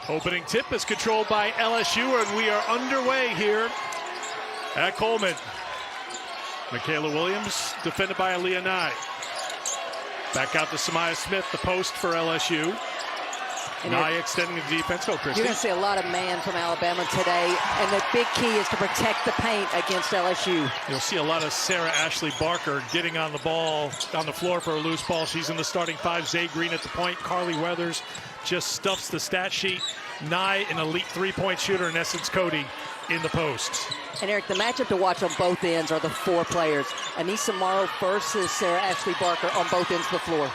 Opening tip is controlled by LSU, and we are underway here at Coleman. Michaela Williams defended by Aaliyah Nye. Back out to Samaya Smith, the post for LSU. And Nye extending the defense. Go, Christy. You're going to see a lot of man from Alabama today, and the big key is to protect the paint against LSU. You'll see a lot of Sarah Ashley Barker getting on the ball, on the floor for a loose ball. She's in the starting five. Zay Green at the point. Carly Weathers just stuffs the stat sheet. Nye, an elite three-point shooter, in essence, Cody in the post. And Eric, the matchup to watch on both ends are the four players. Anissa Morrow versus Sarah Ashley Barker on both ends of the floor.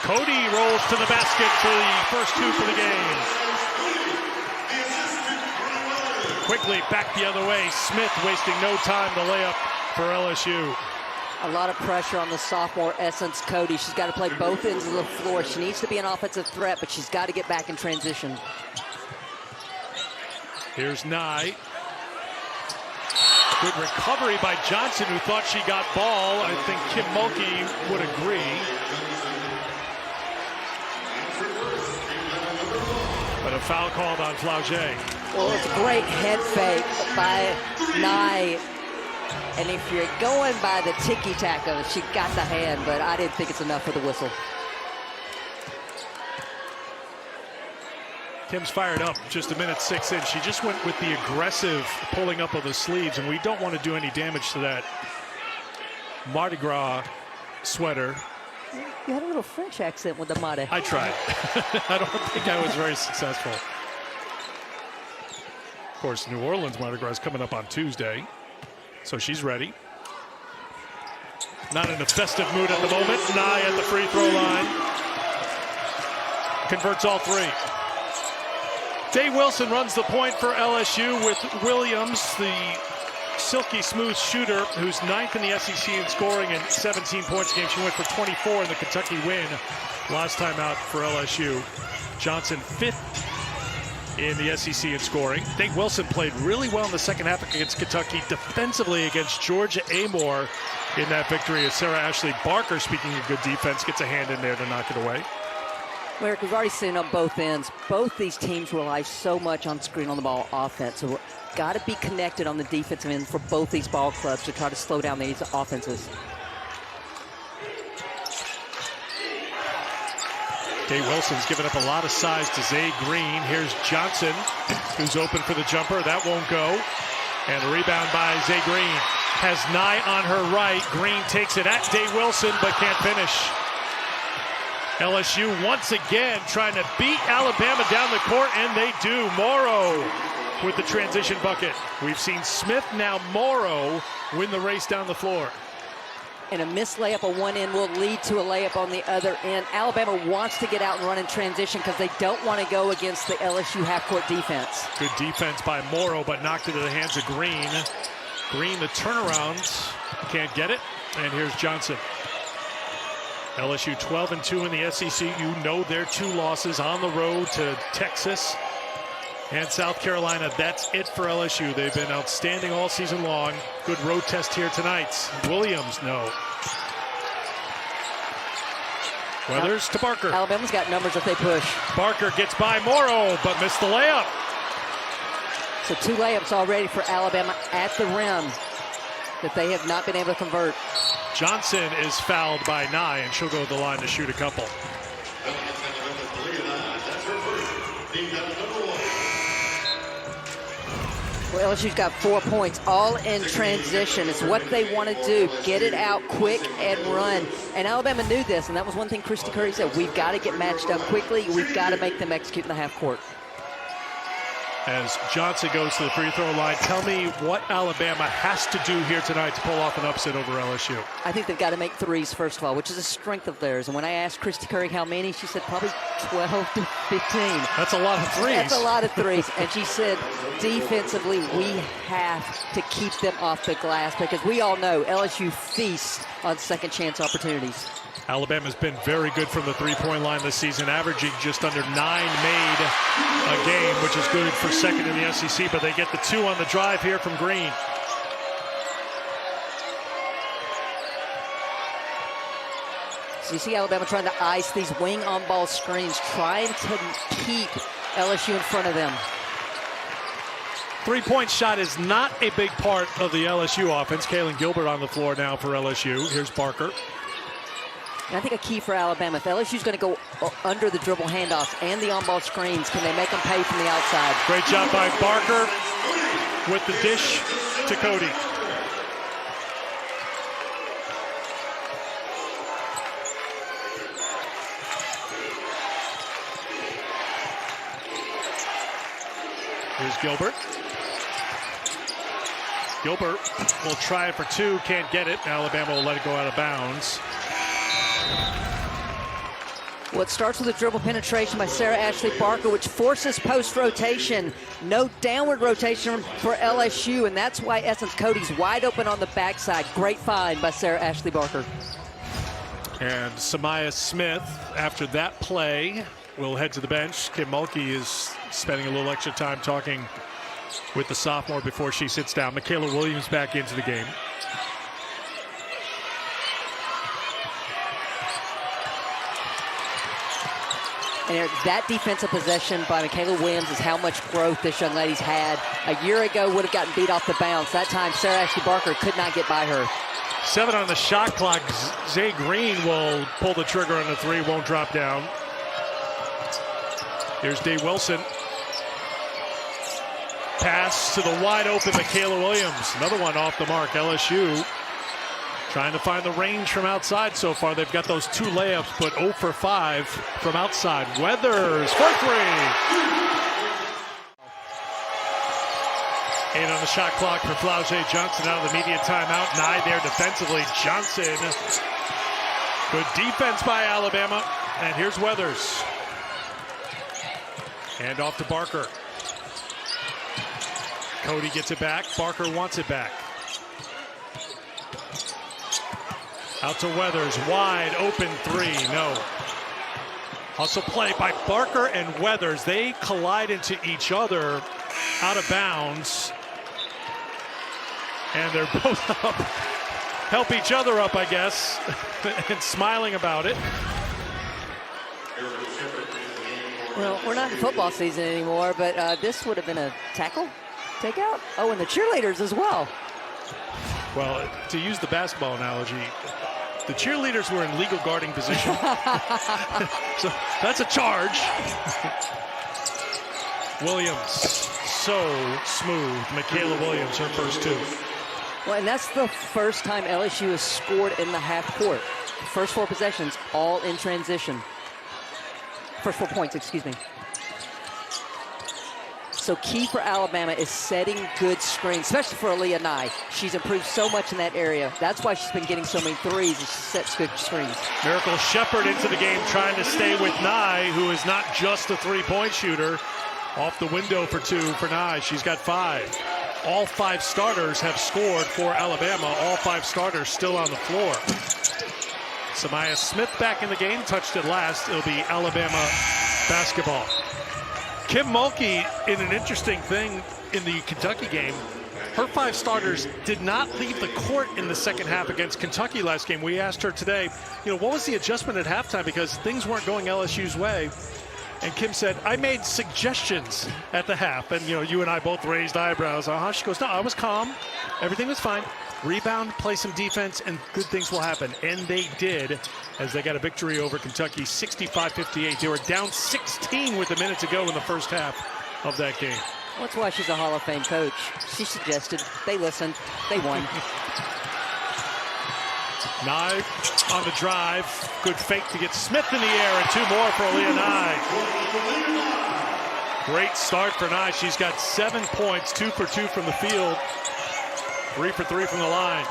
Cody rolls to the basket for the first two for the game. Quickly back the other way. Smith wasting no time to lay up for LSU. A lot of pressure on the sophomore Essence Cody. She's got to play both ends of the floor. She needs to be an offensive threat, but she's got to get back in transition. Here's Nye. Good recovery by Johnson, who thought she got ball. I think Kim Mulkey would agree. But a foul called on Flauget. Well, it's a great head fake by Nye. And if you're going by the ticky-tack of it, she got the hand, but I didn't think it's enough for the whistle. Kim's fired up just a minute 6 in. She just went with the aggressive pulling up of the sleeves, and we don't want to do any damage to that Mardi Gras sweater. You had a little French accent with the Mardi. I tried. I don't think I was very successful. Of course, New Orleans Mardi Gras is coming up on Tuesday, so she's ready. Not in a festive mood at the moment. Nye at the free throw line. Converts all three. Day Wilson runs the point for LSU with Williams, the silky smooth shooter, who's 9th in the SEC in scoring and 17 points a game. She went for 24 in the Kentucky win last time out for LSU. Johnson 5th in the SEC in scoring. Day Wilson played really well in the second half against Kentucky, defensively against Georgia Amore in that victory. As Sarah Ashley Barker, speaking of good defense, gets a hand in there to knock it away. Well, Eric, we've already seen on both ends. Both these teams rely so much on screen on the ball offense. So we've got to be connected on the defensive end for both these ball clubs to try to slow down these offenses. Day Wilson's given up a lot of size to Zay Green. Here's Johnson, who's open for the jumper. That won't go. And a rebound by Zay Green. Has Nye on her right. Green takes it at Day Wilson, but can't finish. LSU once again trying to beat Alabama down the court, and they do. Morrow with the transition bucket. We've seen Smith, now Morrow, win the race down the floor. And a missed layup on one end will lead to a layup on the other end. Alabama wants to get out and run in transition because they don't want to go against the LSU half-court defense. Good defense by Morrow, but knocked into the hands of Green. Green, the turnaround, can't get it. And here's Johnson. LSU 12-2 in the SEC. You know their two losses on the road to Texas and South Carolina. That's it for LSU. They've been outstanding all season long. Good road test here tonight. Williams, no. Weathers to Barker. Alabama's got numbers if they push. Barker gets by Morrow, but missed the layup. So 2 layups already for Alabama at the rim that they have not been able to convert. Johnson is fouled by Nye, and she'll go to the line to shoot a couple. Well, LSU's got 4 points, all in transition. It's what they want to do, get it out quick and run. And Alabama knew this, and that was one thing Christy Curry said. We've got to get matched up quickly. We've got to make them execute in the half court. As Johnson goes to the free throw line, tell me what Alabama has to do here tonight to pull off an upset over LSU. I think they've got to make threes, first of all, which is a strength of theirs. And when I asked Christy Curry how many, she said probably 12 to 15. That's a lot of threes. That's a lot of threes. And she said defensively, we have to keep them off the glass because we all know LSU feasts on second chance opportunities. Alabama's been very good from the three-point line this season, averaging just under 9 made a game, which is good for second in the SEC, but they get the 2 on the drive here from Green. So you see Alabama trying to ice these wing on-ball screens, trying to keep LSU in front of them. Three-point shot is not a big part of the LSU offense. Kaylin Gilbert on the floor now for LSU. Here's Barker. And I think a key for Alabama, if LSU's going to go under the dribble handoffs and the on-ball screens, can they make them pay from the outside? Great job by Barker with the dish to Cody. Here's Gilbert. Gilbert will try it for two, can't get it. Alabama will let it go out of bounds. Well, it starts with a dribble penetration by Sarah Ashley Barker, which forces post rotation. No downward rotation for LSU, and that's why Essence Cody's wide open on the backside. Great find by Sarah Ashley Barker. And Samaya Smith, after that play, will head to the bench. Kim Mulkey is spending a little extra time talking with the sophomore before she sits down. Michaela Williams back into the game. And that defensive possession by Michaela Williams is how much growth this young lady's had. A year ago would have gotten beat off the bounce. That time Sarah Ashley Barker could not get by her. 7 on the shot clock. Zay Green will pull the trigger on the three, won't drop down. Here's Day Wilson. Pass to the wide open Michaela Williams. Another one off the mark. LSU trying to find the range from outside so far. They've got those 2 layups, but 0 for 5 from outside. Weathers for 3. 8 on the shot clock for Flau'jae Johnson out of the media timeout. Nye there defensively. Johnson. Good defense by Alabama. And here's Weathers. Hand off to Barker. Cody gets it back. Barker wants it back. Out to Weathers. Wide open 3. No. Hustle play by Barker and Weathers. They collide into each other out of bounds. And they're both up. Help each other up, I guess. And smiling about it. Well, we're not in football season anymore, but this would have been a tackle? Takeout? Oh, and the cheerleaders as well. Well, to use the basketball analogy, the cheerleaders were in legal guarding position. So that's a charge. Williams, so smooth. Michaela Williams, her first 2. Well, and that's the first time LSU has scored in the half court. First 4 possessions, all in transition. First 4 points, excuse me. So key for Alabama is setting good screens, especially for Aaliyah Nye. She's improved so much in that area. That's why she's been getting so many threes. She sets good screens. Miracle Shepard into the game, trying to stay with Nye, who is not just a three-point shooter. Off the window for 2 for Nye. She's got 5. All 5 starters have scored for Alabama. All 5 starters still on the floor. Samaya Smith back in the game, touched it last. It'll be Alabama basketball. Kim Mulkey, in an interesting thing in the Kentucky game, her 5 starters did not leave the court in the second half against Kentucky last game. We asked her today, what was the adjustment at halftime because things weren't going LSU's way. And Kim said, I made suggestions at the half. And, you and I both raised eyebrows. She goes, no, I was calm. Everything was fine. Rebound, play some defense, and good things will happen. And they did, as they got a victory over Kentucky, 65-58. They were down 16 with a minute to go in the first half of that game. That's why she's a Hall of Fame coach. She suggested, they listened, they won. Nye on the drive. Good fake to get Smith in the air, and 2 more for Aaliyah Nye. Great start for Nye. She's got 7 points, 2 for 2 from the field, 3 for 3 from the line.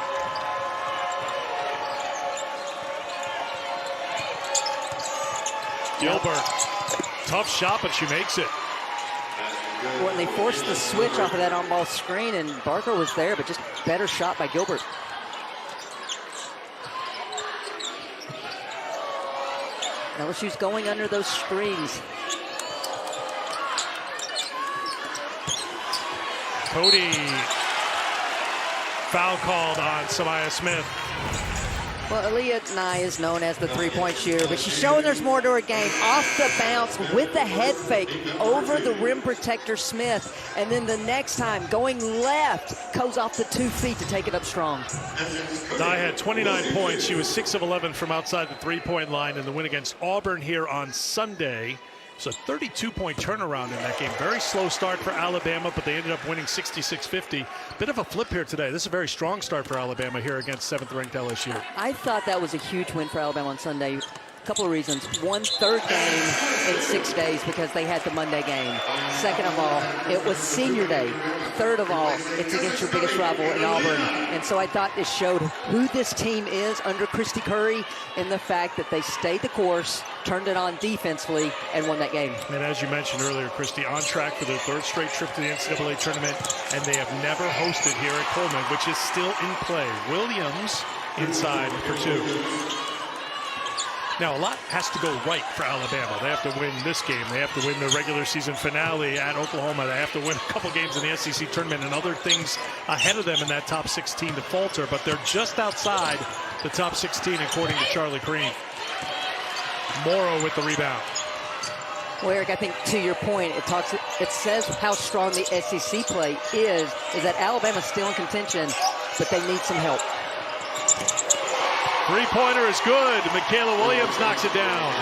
Gilbert, tough shot, but she makes it. Well, and they forced the switch off of that on-ball screen, and Barker was there, but just better shot by Gilbert. LSU's going under those screens. Cody, foul called on Samaya Smith. Well, Aaliyah Nye is known as the three-point shooter, but she's showing there's more to her game. Off the bounce with the head fake over the rim protector Smith, and then the next time going left, goes off the 2 feet to take it up strong. Nye had 29 points. She was 6 of 11 from outside the three-point line in the win against Auburn here on Sunday. It's a 32-point turnaround in that game. Very slow start for Alabama, but they ended up winning 66-50. Bit of a flip here today. This is a very strong start for Alabama here against 7th-ranked LSU. I thought that was a huge win for Alabama on Sunday. A couple of reasons. One, third game in 6 days because they had the Monday game. Second of all, it was senior day. Third of all, it's against your biggest rival in Auburn. And so I thought this showed who this team is under Christy Curry in the fact that they stayed the course, turned it on defensively, and won that game. And as you mentioned earlier, Christy, on track for their 3rd straight trip to the NCAA tournament, and they have never hosted here at Coleman, which is still in play. Williams inside for 2. Now, a lot has to go right for Alabama. They have to win this game. They have to win the regular season finale at Oklahoma. They have to win a couple games in the SEC tournament and other things ahead of them in that top 16 to falter. But they're just outside the top 16, according to Charlie Green. Morrow with the rebound. Well, Eric, I think to your point, it says how strong the SEC play is that Alabama's still in contention, but they need some help. Three-pointer is good. Michaela Williams knocks it down.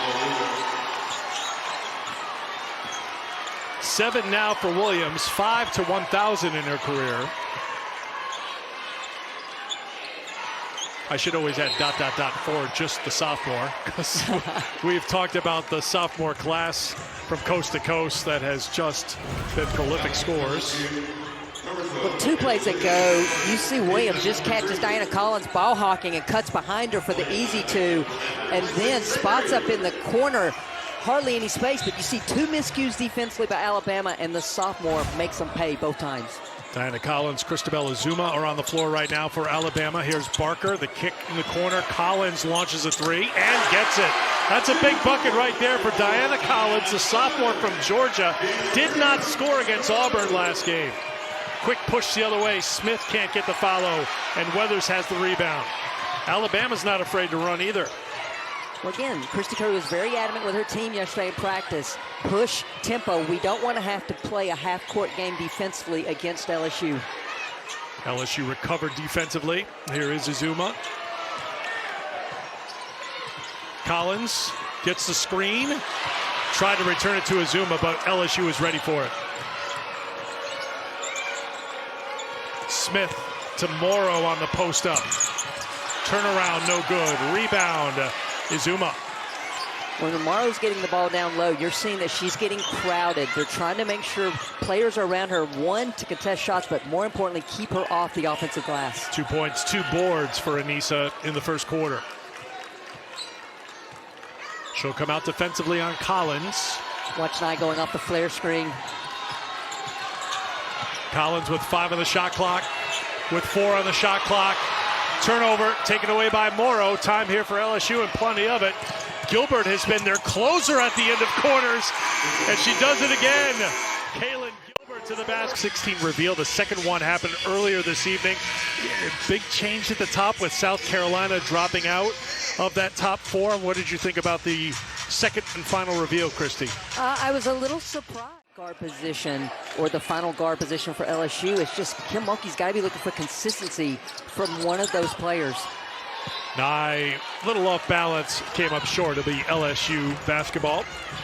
7 now for Williams, 5 to 1,000 in her career. I should always add ... for just the sophomore, because we've talked about the sophomore class from coast to coast that has just been prolific scorers. Well, 2 plays ago, you see Williams just catches Diana Collins ball hawking and cuts behind her for the easy 2, and then spots up in the corner. Hardly any space, but you see 2 miscues defensively by Alabama, and the sophomore makes them pay both times. Diana Collins, Christabel Azuma are on the floor right now for Alabama. Here's Barker, the kick in the corner. Collins launches a 3 and gets it. That's a big bucket right there for Diana Collins, the sophomore from Georgia. Did not score against Auburn last game. Quick push the other way. Smith can't get the follow, and Weathers has the rebound. Alabama's not afraid to run either. Well, again, Christy Curry was very adamant with her team yesterday in practice. Push, tempo. We don't want to have to play a half-court game defensively against LSU. LSU recovered defensively. Here is Azuma. Collins gets the screen. Tried to return it to Azuma, but LSU is ready for it. Smith to Morrow on the post up. Turnaround, no good. Rebound, Azuma. When Morrow's getting the ball down low, you're seeing that she's getting crowded. They're trying to make sure players are around her, one, to contest shots, but more importantly, keep her off the offensive glass. 2 points, 2 boards for Anissa in the first quarter. She'll come out defensively on Collins. Watch Nye going off the flare screen. Collins with 5 on the shot clock, with 4 on the shot clock. Turnover taken away by Morrow. Time here for LSU and plenty of it. Gilbert has been their closer at the end of quarters, and she does it again. Kaylin Gilbert to the basket. 16 reveal. The second one happened earlier this evening. Big change at the top with South Carolina dropping out of that top 4. What did you think about the second and final reveal, Christy? I was a little surprised. Guard position, or the final guard position for LSU. It's just Kim Mulkey's got to be looking for consistency from one of those players. Nye, little off balance, came up short of the LSU basketball.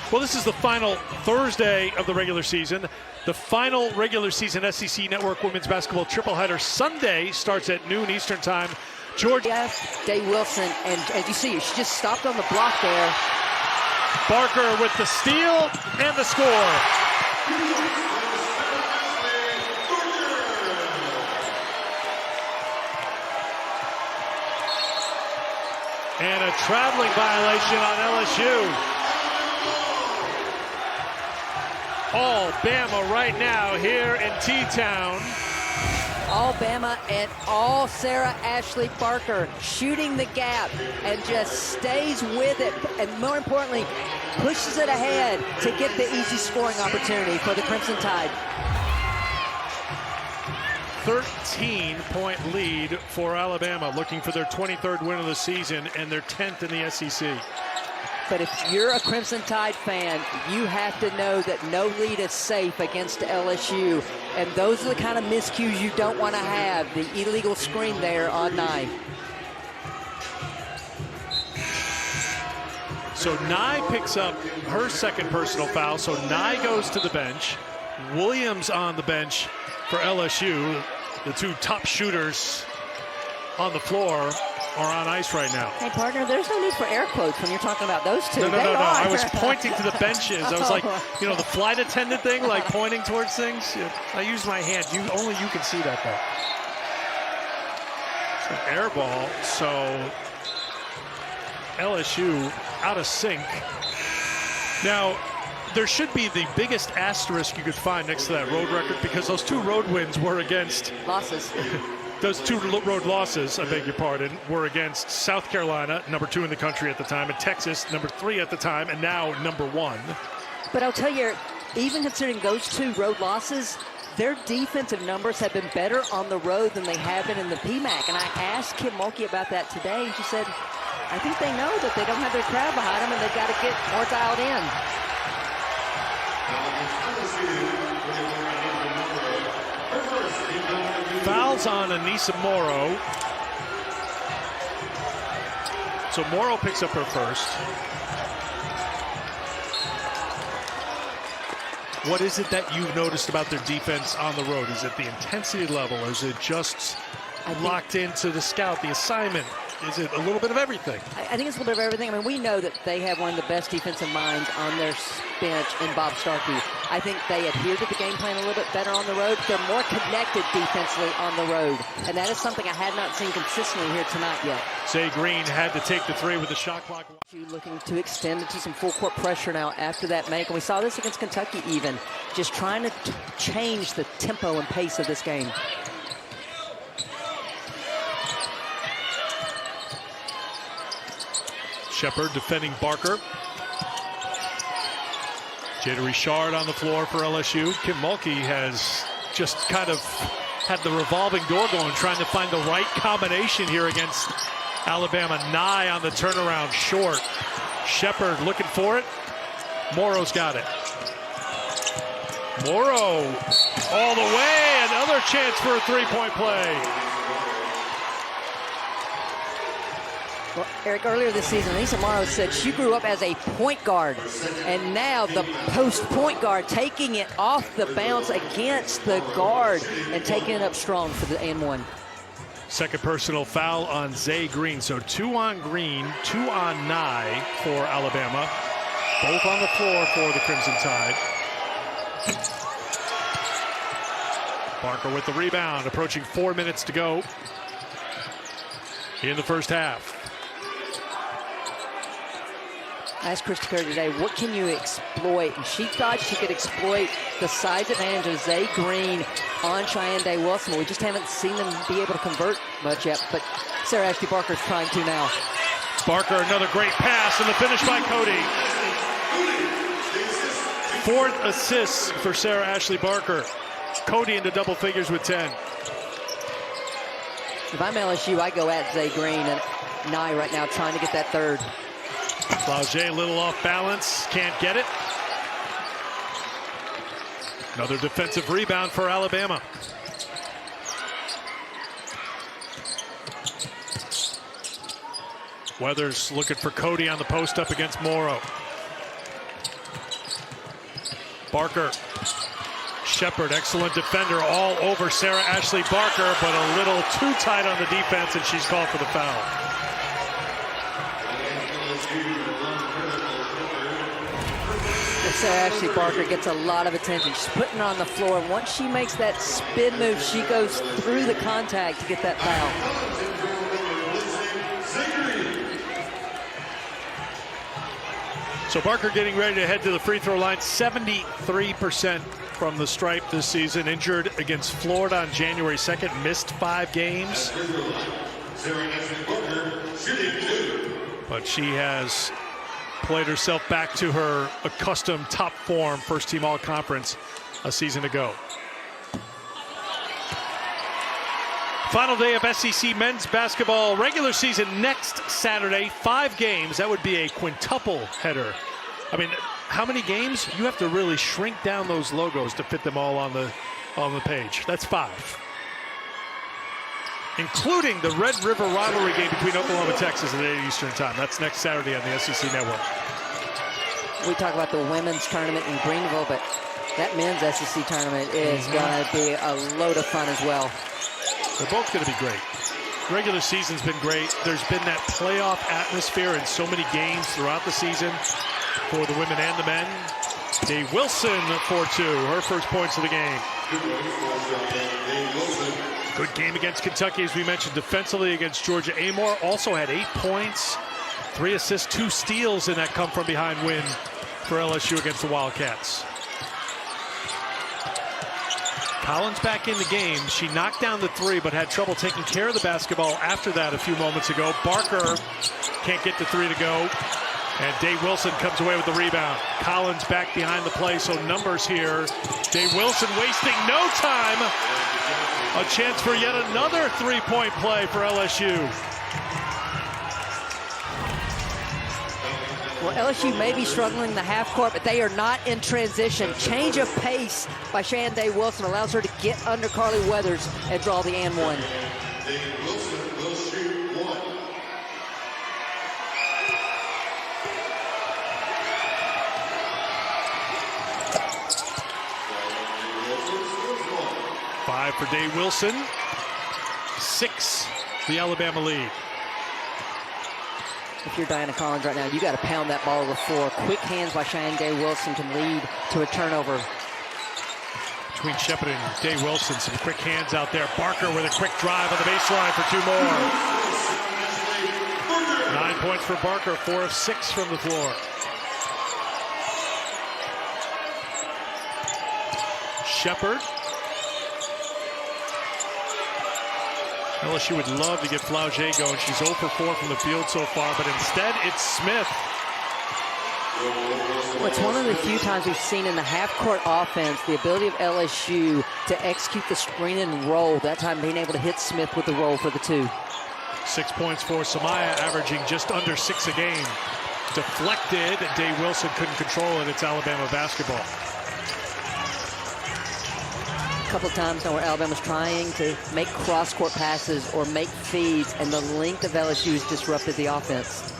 Well, this is the final Thursday of the regular season. The final regular season SEC Network Women's Basketball triple header Sunday starts at noon Eastern Time. Georgia. Day Wilson, and as you see, she just stopped on the block there. Barker with the steal and the score. And a traveling violation on LSU. All Bama right now here in T-Town. All Bama and all Sarah Ashley Barker shooting the gap and just stays with it, and more importantly, pushes it ahead to get the easy scoring opportunity for the Crimson Tide. 13-point lead for Alabama, looking for their 23rd win of the season and their 10th in the SEC. But if you're a Crimson Tide fan, you have to know that no lead is safe against LSU. And those are the kind of miscues you don't want to have. The illegal screen there on Nye. So Nye picks up her second personal foul. So Nye goes to the bench. Williams on the bench for LSU. The two top shooters on the floor are on ice right now. Hey, partner, there's no need for air quotes when you're talking about those two. No. I was pointing to the benches. I was like, you know, the flight attendant thing, like pointing towards things. I use my hand. Only you can see that, though. It's an air ball, so LSU out of sync. Now, there should be the biggest asterisk you could find next to that road record, because those two road wins were against losses. Those two road losses, I beg your pardon, were against South Carolina, #2 in the country at the time, and Texas, #3 at the time, and now #1. But I'll tell you, even considering those two road losses, their defensive numbers have been better on the road than they have been in the PMAC. And I asked Kim Mulkey about that today, and she said, I think they know that they don't have their crowd behind them, and they've got to get more dialed in. Fouls on Anissa Morrow. So Morrow picks up her first. What is it that you've noticed about their defense on the road? Is it the intensity level? Or is it just locked into the scout, the assignment? Is it a little bit of everything? I think it's a little bit of everything. I mean, we know that they have one of the best defensive minds on their bench in Bob Starkey. I think they adhere to the game plan a little bit better on the road. They're more connected defensively on the road. And that is something I had not seen consistently here tonight yet. Zay Green had to take the three with the shot clock. Looking to extend into some full court pressure now after that make. And we saw this against Kentucky even. Just trying to change the tempo and pace of this game. Shepard defending Barker. Jada Richard on the floor for LSU. Kim Mulkey has just kind of had the revolving door going, trying to find the right combination here against Alabama. Nye on the turnaround, short. Shepard looking for it. Morrow's got it. Morrow all the way. Another chance for a three-point play. Well, Eric, earlier this season, Lisa Morrow said she grew up as a point guard, and now the post point guard taking it off the bounce against the guard and taking it up strong for the and one. Second personal foul on Zay Green. So 2 on Green, 2 on Nye for Alabama. Both on the floor for the Crimson Tide. Barker with the rebound, approaching 4 minutes to go in the first half. I asked Christy Curry today, what can you exploit? And she thought she could exploit the size advantage of Zay Green on Cheyenne Day Wilson. We just haven't seen them be able to convert much yet, but Sarah Ashley Barker's trying to now. Barker, another great pass, and the finish by Cody. 4th assist for Sarah Ashley Barker. Cody into double figures with 10. If I'm LSU, I go at Zay Green and Nye right now trying to get that third. Flaugier a little off balance, can't get it. Another defensive rebound for Alabama. Weathers looking for Cody on the post up against Morrow. Barker. Shepard, excellent defender all over Sarah Ashley Barker, but a little too tight on the defense, and she's called for the foul. Sarah Ashley Barker gets a lot of attention. She's putting her on the floor, and once she makes that spin move, she goes through the contact to get that foul. So Barker getting ready to head to the free throw line. 73% from the stripe this season. Injured against Florida on January 2nd. Missed 5 games. But she has played herself back to her accustomed top form, first team all-conference a season ago. Final day of SEC men's basketball regular season next Saturday. 5 games. That would be a quintuple header. I mean, how many games? You have to really shrink down those logos to fit them all on the page. That's 5. Including the Red River rivalry game between Oklahoma and Texas at 8 Eastern time. That's next Saturday on the SEC Network. We talk about the women's tournament in Greenville, but that men's SEC tournament is going to be a load of fun as well. They're both going to be great. Regular season's been great. There's been that playoff atmosphere in so many games throughout the season for the women and the men. Dave Wilson for 2, her first points of the game. Good game against Kentucky, as we mentioned, defensively against Georgia. Amor also had 8 points, 3 assists, 2 steals in that come-from-behind win for LSU against the Wildcats. Collins back in the game. She knocked down the 3, but had trouble taking care of the basketball after that a few moments ago. Barker can't get the 3 to go. And Dave Wilson comes away with the rebound. Collins back behind the play, so numbers here. Dave Wilson wasting no time. A chance for yet another 3-point play for LSU. Well, LSU may be struggling in the half court, but they are not in transition. Change of pace by Shan Dave Wilson allows her to get under Carly Weathers and draw the and one. Dave Wilson will shoot 1. Five for Dave Wilson. 6, the Alabama lead. If you're Diana Collins right now, you got to pound that ball to the floor. Quick hands by Cheyenne Day Wilson can lead to a turnover. Between Shepard and Dave Wilson, some quick hands out there. Barker with a quick drive on the baseline for 2 more. 9 points for Barker, 4 of 6 from the floor. Shepard. LSU would love to get Flaugier going. She's 0 for 4 from the field so far, but instead it's Smith. Well, it's one of the few times we've seen in the half-court offense the ability of LSU to execute the screen and roll, that time being able to hit Smith with the roll for the 2. 6 points for Samaya, averaging just under 6 a game. Deflected, Dave Wilson couldn't control it. It's Alabama basketball. A couple of times now where Alabama's trying to make cross-court passes or make feeds, and the length of LSU has disrupted the offense.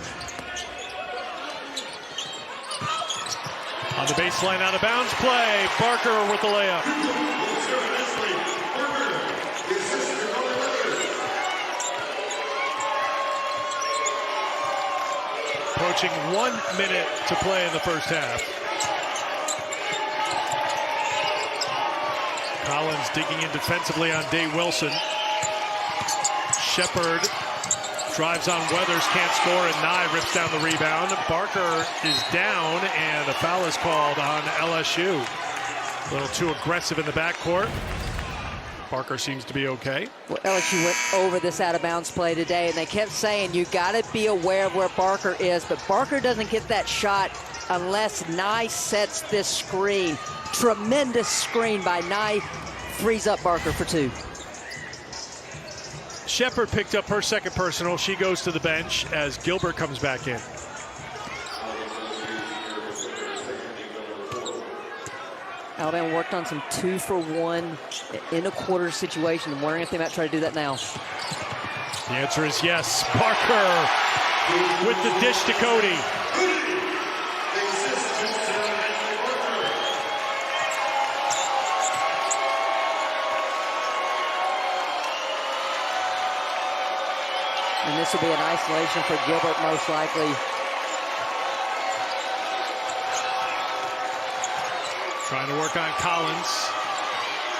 On the baseline, out of bounds play. Barker with the layup. Approaching 1 minute to play in the first half. Collins digging in defensively on Dave Wilson. Shepard drives on Weathers, can't score, and Nye rips down the rebound. Barker is down, and a foul is called on LSU. A little too aggressive in the backcourt. Barker seems to be okay. Well, LSU went over this out-of-bounds play today, and they kept saying, you got to be aware of where Barker is, but Barker doesn't get that shot unless Nye sets this screen. Tremendous screen by Nye, frees up Barker for 2. Shepard picked up her second personal. She goes to the bench as Gilbert comes back in. Alabama worked on some 2-for-1 in a quarter situation. I'm wondering if they might try to do that now. The answer is yes. Barker with the dish to Cody. And this will be an isolation for Gilbert, most likely. Trying to work on Collins.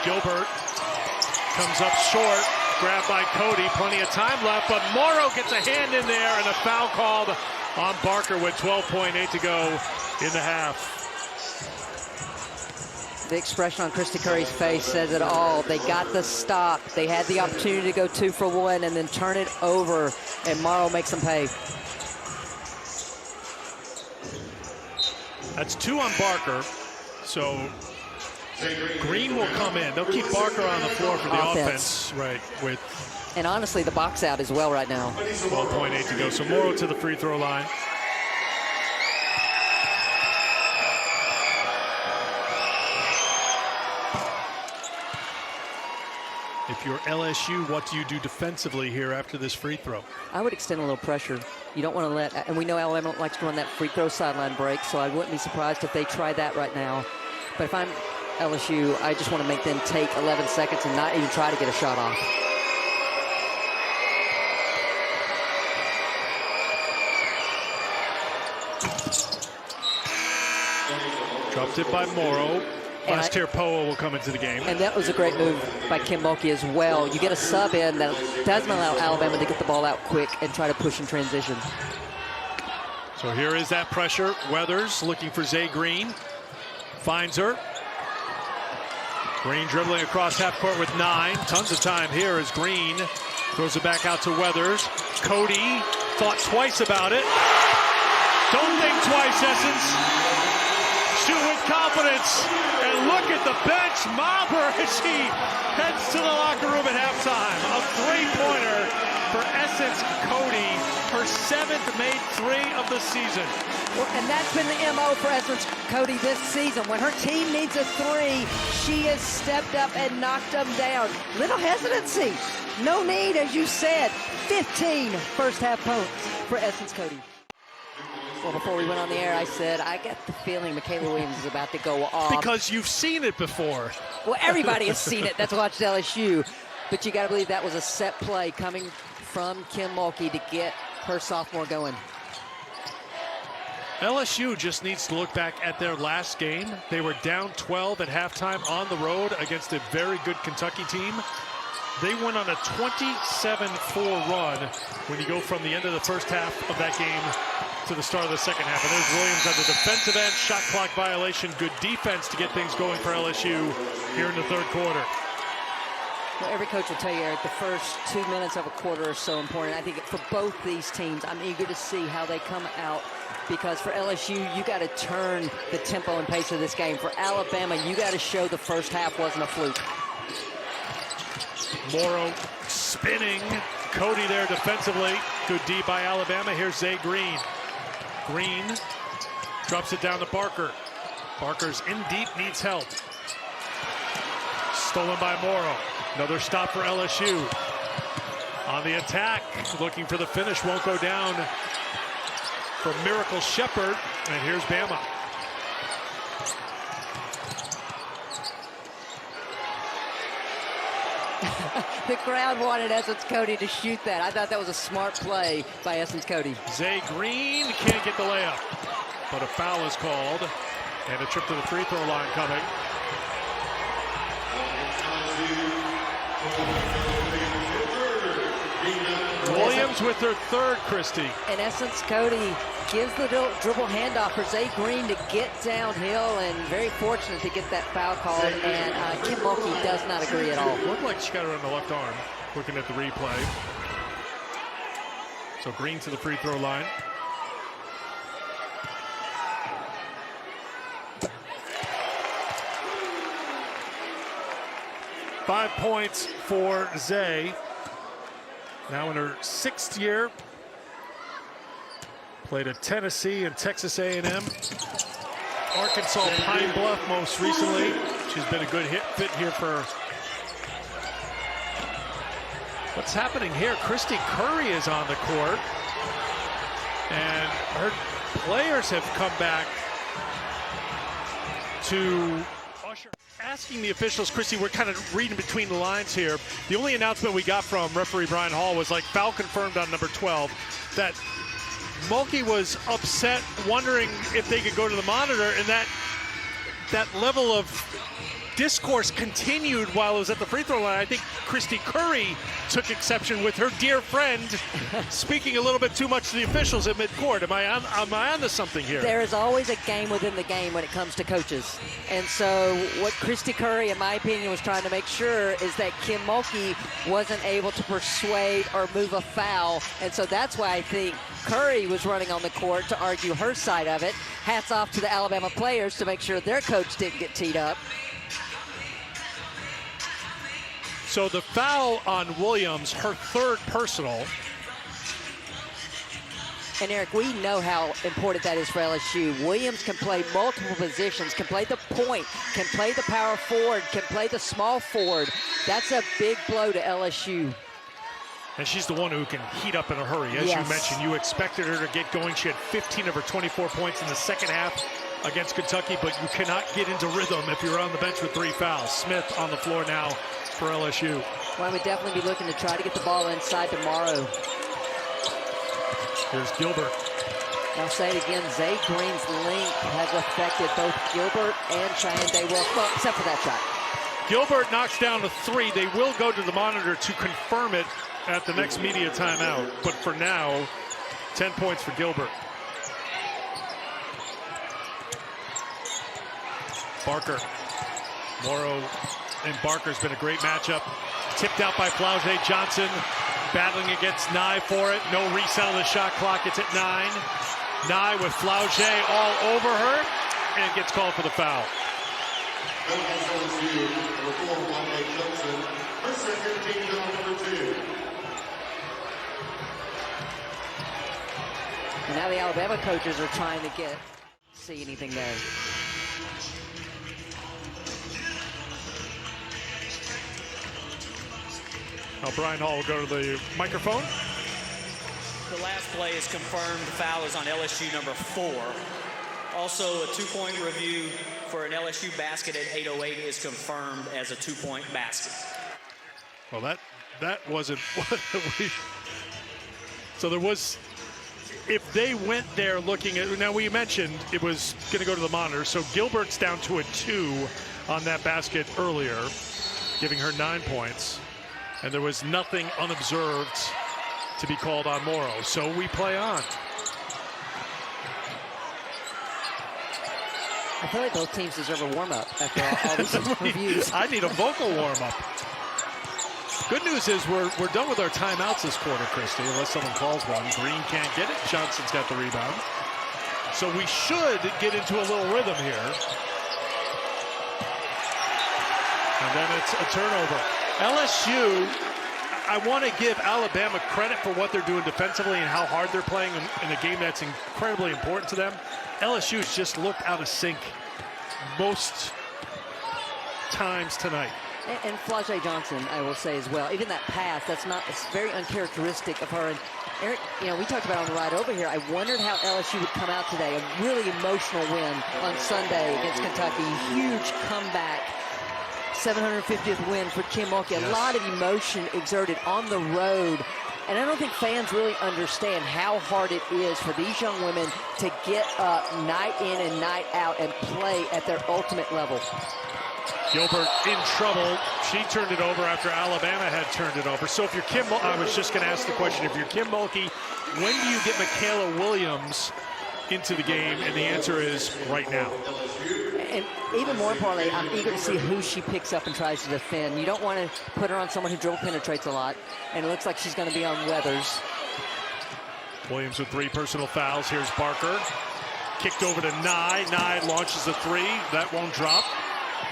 Gilbert comes up short. Grabbed by Cody. Plenty of time left, but Morrow gets a hand in there, and a foul called on Barker with 12.8 to go in the half. The expression on Christy Curry's face says it all. They got the stop. They had the opportunity to go 2-for-1 and then turn it over, and Morrow makes them pay. That's 2 on Barker. So Green will come in. They'll keep Barker on the floor for the offense, right, with and honestly, the box out as well right now. 12.8 to go. So Morrow to the free throw line. If you're LSU, what do you do defensively here after this free throw? I would extend a little pressure. You don't want to let, and we know Alabama likes to run that free throw sideline break, so I wouldn't be surprised if they try that right now. But if I'm LSU, I just want to make them take 11 seconds and not even try to get a shot off. Dropped it by Morrow. Last here, Poa will come into the game. And that was a great move by Kim Mulkey as well. You get a sub in that doesn't allow Alabama to get the ball out quick and try to push in transition. So here is that pressure. Weathers looking for Zay Green. Finds her. Green dribbling across half court with 9. Tons of time here as Green throws it back out to Weathers. Cody thought twice about it. Don't think twice, Essence. Shoot with confidence, and look at the bench mobber as he heads to the locker room at halftime. A three-pointer for Essence Cody, her 7th made 3 of the season. Well, and that's been the MO for Essence Cody this season. When her team needs a 3, she has stepped up and knocked them down. Little hesitancy, no need, as you said. 15 first-half points for Essence Cody. Well, before we went on the air, I said, I get the feeling Michaela Williams is about to go off. Because you've seen it before. Well, everybody has seen it. That's watched LSU. But you got to believe that was a set play coming from Kim Mulkey to get her sophomore going. LSU just needs to look back at their last game. They were down 12 at halftime on the road against a very good Kentucky team. They went on a 27-4 run when you go from the end of the first half of that game to the start of the second half. And there's Williams on the defensive end, shot clock violation, good defense to get things going for LSU here in the third quarter. Well, every coach will tell you, Eric, the first 2 minutes of a quarter are so important. I think for both these teams, I'm eager to see how they come out, because for LSU, you got to turn the tempo and pace of this game. For Alabama, you got to show the first half wasn't a fluke. Morrow spinning. Cody there defensively. Good D by Alabama. Here's Zay Green. Green drops it down to Barker. Barker's in deep, needs help. Stolen by Morrow. Another stop for LSU. On the attack, looking for the finish. Won't go down for Miracle Shepherd. And here's Bama. The crowd wanted Essence Cody to shoot that. I thought that was a smart play by Essence Cody. Zay Green can't get the layup, but a foul is called, and a trip to the free throw line coming. Williams with her third, Christie. And Essence Cody gives the dribble handoff for Zay Green to get downhill, and very fortunate to get that foul called, and Kim Mulkey does not agree at all. Looked like she got her on the left arm, looking at the replay. So Green to the free throw line. Five points for Zay. Now in her 6th year. Played at Tennessee and Texas A&M. Arkansas Pine Bluff most recently. She's been a good fit here for. What's happening here? Christy Curry is on the court. And her players have come back to usher. Asking the officials, Christy, we're kind of reading between the lines here. The only announcement we got from referee Brian Hall was like foul confirmed on number 12. That Mulkey was upset, wondering if they could go to the monitor, and that level of discourse continued while it was at the free throw line. I think Christy Curry took exception with her dear friend speaking a little bit too much to the officials at midcourt. Am I onto something here? There is always a game within the game when it comes to coaches. And so what Christy Curry, in my opinion, was trying to make sure is that Kim Mulkey wasn't able to persuade or move a foul. And so that's why I think Curry was running on the court to argue her side of it. Hats off to the Alabama players to make sure their coach didn't get teed up. So the foul on Williams, her third personal. And Eric, we know how important that is for LSU. Williams can play multiple positions, can play the point, can play the power forward, can play the small forward. That's a big blow to LSU. And she's the one who can heat up in a hurry. As you mentioned, you expected her to get going. She had 15 of her 24 points in the second half against Kentucky, but you cannot get into rhythm if you're on the bench with 3 fouls. Smith on the floor now for LSU. Well, I would definitely be looking to try to get the ball inside tomorrow. Here's Gilbert. I'll say it again, Zay Green's length has affected both Gilbert and Cheyenne Day-Wilson, well, except for that shot. Gilbert knocks down a 3. They will go to the monitor to confirm it at the next media timeout. But for now, 10 points for Gilbert. Barker. Morrow and Barker's been a great matchup. Tipped out by Flau'jae Johnson. Battling against Nye for it. No reset on the shot clock. It's at 9. Nye with Flau'jae all over her and gets called for the foul. Now the Alabama coaches are trying to see anything there. Now Brian Hall will go to the microphone. The last play is confirmed. The foul is on LSU number 4. Also, a 2-point review for an LSU basket at 8:08 is confirmed as a 2-point basket. Well, that wasn't what we. So there was. If they went there looking at, now we mentioned it was going to go to the monitor. So Gilbert's down to a 2 on that basket earlier, giving her 9 points. And there was nothing unobserved to be called on Morrow. So we play on. I feel like both teams deserve a warm-up after all these reviews. I need a vocal warm-up. Good news is we're done with our timeouts this quarter, Christy, unless someone calls one. Green can't get it. Johnson's got the rebound. So we should get into a little rhythm here. And then it's a turnover. LSU, I want to give Alabama credit for what they're doing defensively and how hard they're playing in a game that's incredibly important to them. LSU's just looked out of sync most times tonight. And Flau'jae Johnson, I will say as well. Even that pass, it's very uncharacteristic of her. And Eric, we talked about on the ride over here. I wondered how LSU would come out today. A really emotional win on Sunday against Kentucky. Huge comeback. 750th win for Kim Mulkey. A lot of emotion exerted on the road. And I don't think fans really understand how hard it is for these young women to get up night in and night out and play at their ultimate level. Gilbert in trouble. She turned it over after Alabama had turned it over. So if you're Kim, I was just going to ask the question, if you're Kim Mulkey, when do you get Michaela Williams into the game? And the answer is right now. And even more importantly, I'm eager to see who she picks up and tries to defend. You don't want to put her on someone who dribble penetrates a lot. And it looks like she's going to be on Weathers. Williams with 3 personal fouls. Here's Barker. Kicked over to Nye. Nye launches a 3. That won't drop.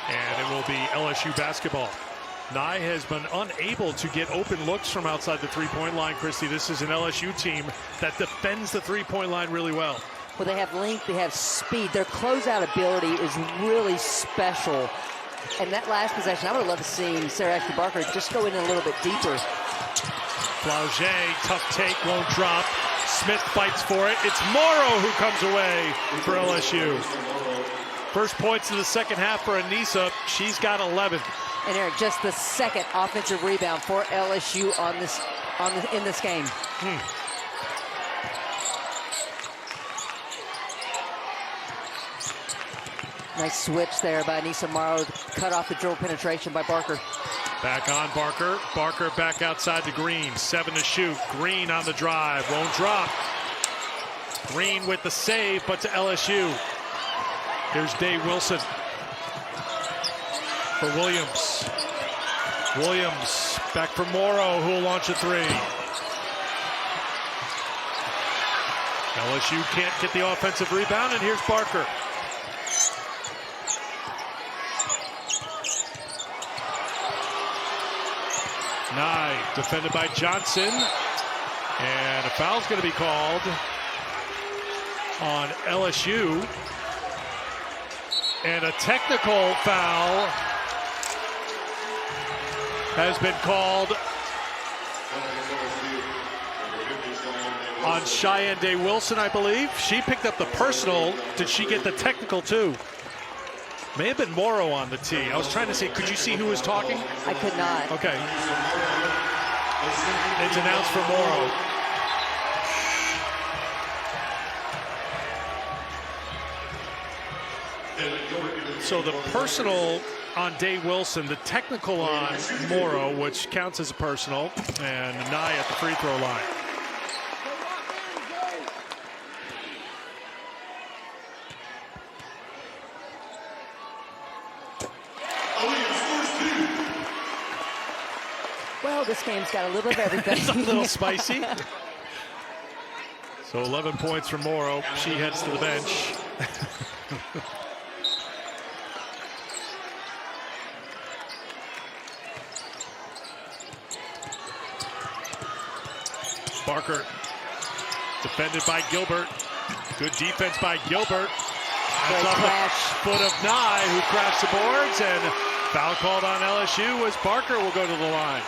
And it will be LSU basketball. Nye has been unable to get open looks from outside the 3-point line, Christy. This is an LSU team that defends the 3-point line really well. Well, they have length, they have speed. Their closeout ability is really special. And that last possession, I would have loved to see Sarah Ashley Barker just go in a little bit deeper. Flau'jae, tough take, won't drop. Smith fights for it. It's Morrow who comes away for LSU. First points of the second half for Anissa. She's got 11. And Eric, just the second offensive rebound for LSU in this game. Nice switch there by Anissa Morrow. Cut off the dribble penetration by Barker. Back on Barker. Barker back outside to Green. 7 to shoot. Green on the drive. Won't drop. Green with the save, but to LSU. Here's Day-Wilson for Williams. Williams back for Morrow, who will launch a 3. LSU can't get the offensive rebound, and here's Barker. Nye defended by Johnson. And a foul's going to be called on LSU. And a technical foul has been called on Cheyenne Day Wilson, I believe. She picked up the personal. Did she get the technical too? May have been Morrow on the tee. I was trying to see, could you see who was talking? I could not. Okay. It's announced for Morrow. So the personal on Day Wilson, the technical on Morrow, which counts as a personal, and Nye at the free throw line. Well, this game's got a little bit of everything. It's a little spicy. So 11 points for Morrow. She heads to the bench. Barker defended by Gilbert. Good defense by Gilbert. That's off the foot of Nye, who crashed the boards, and foul called on LSU as Barker will go to the line.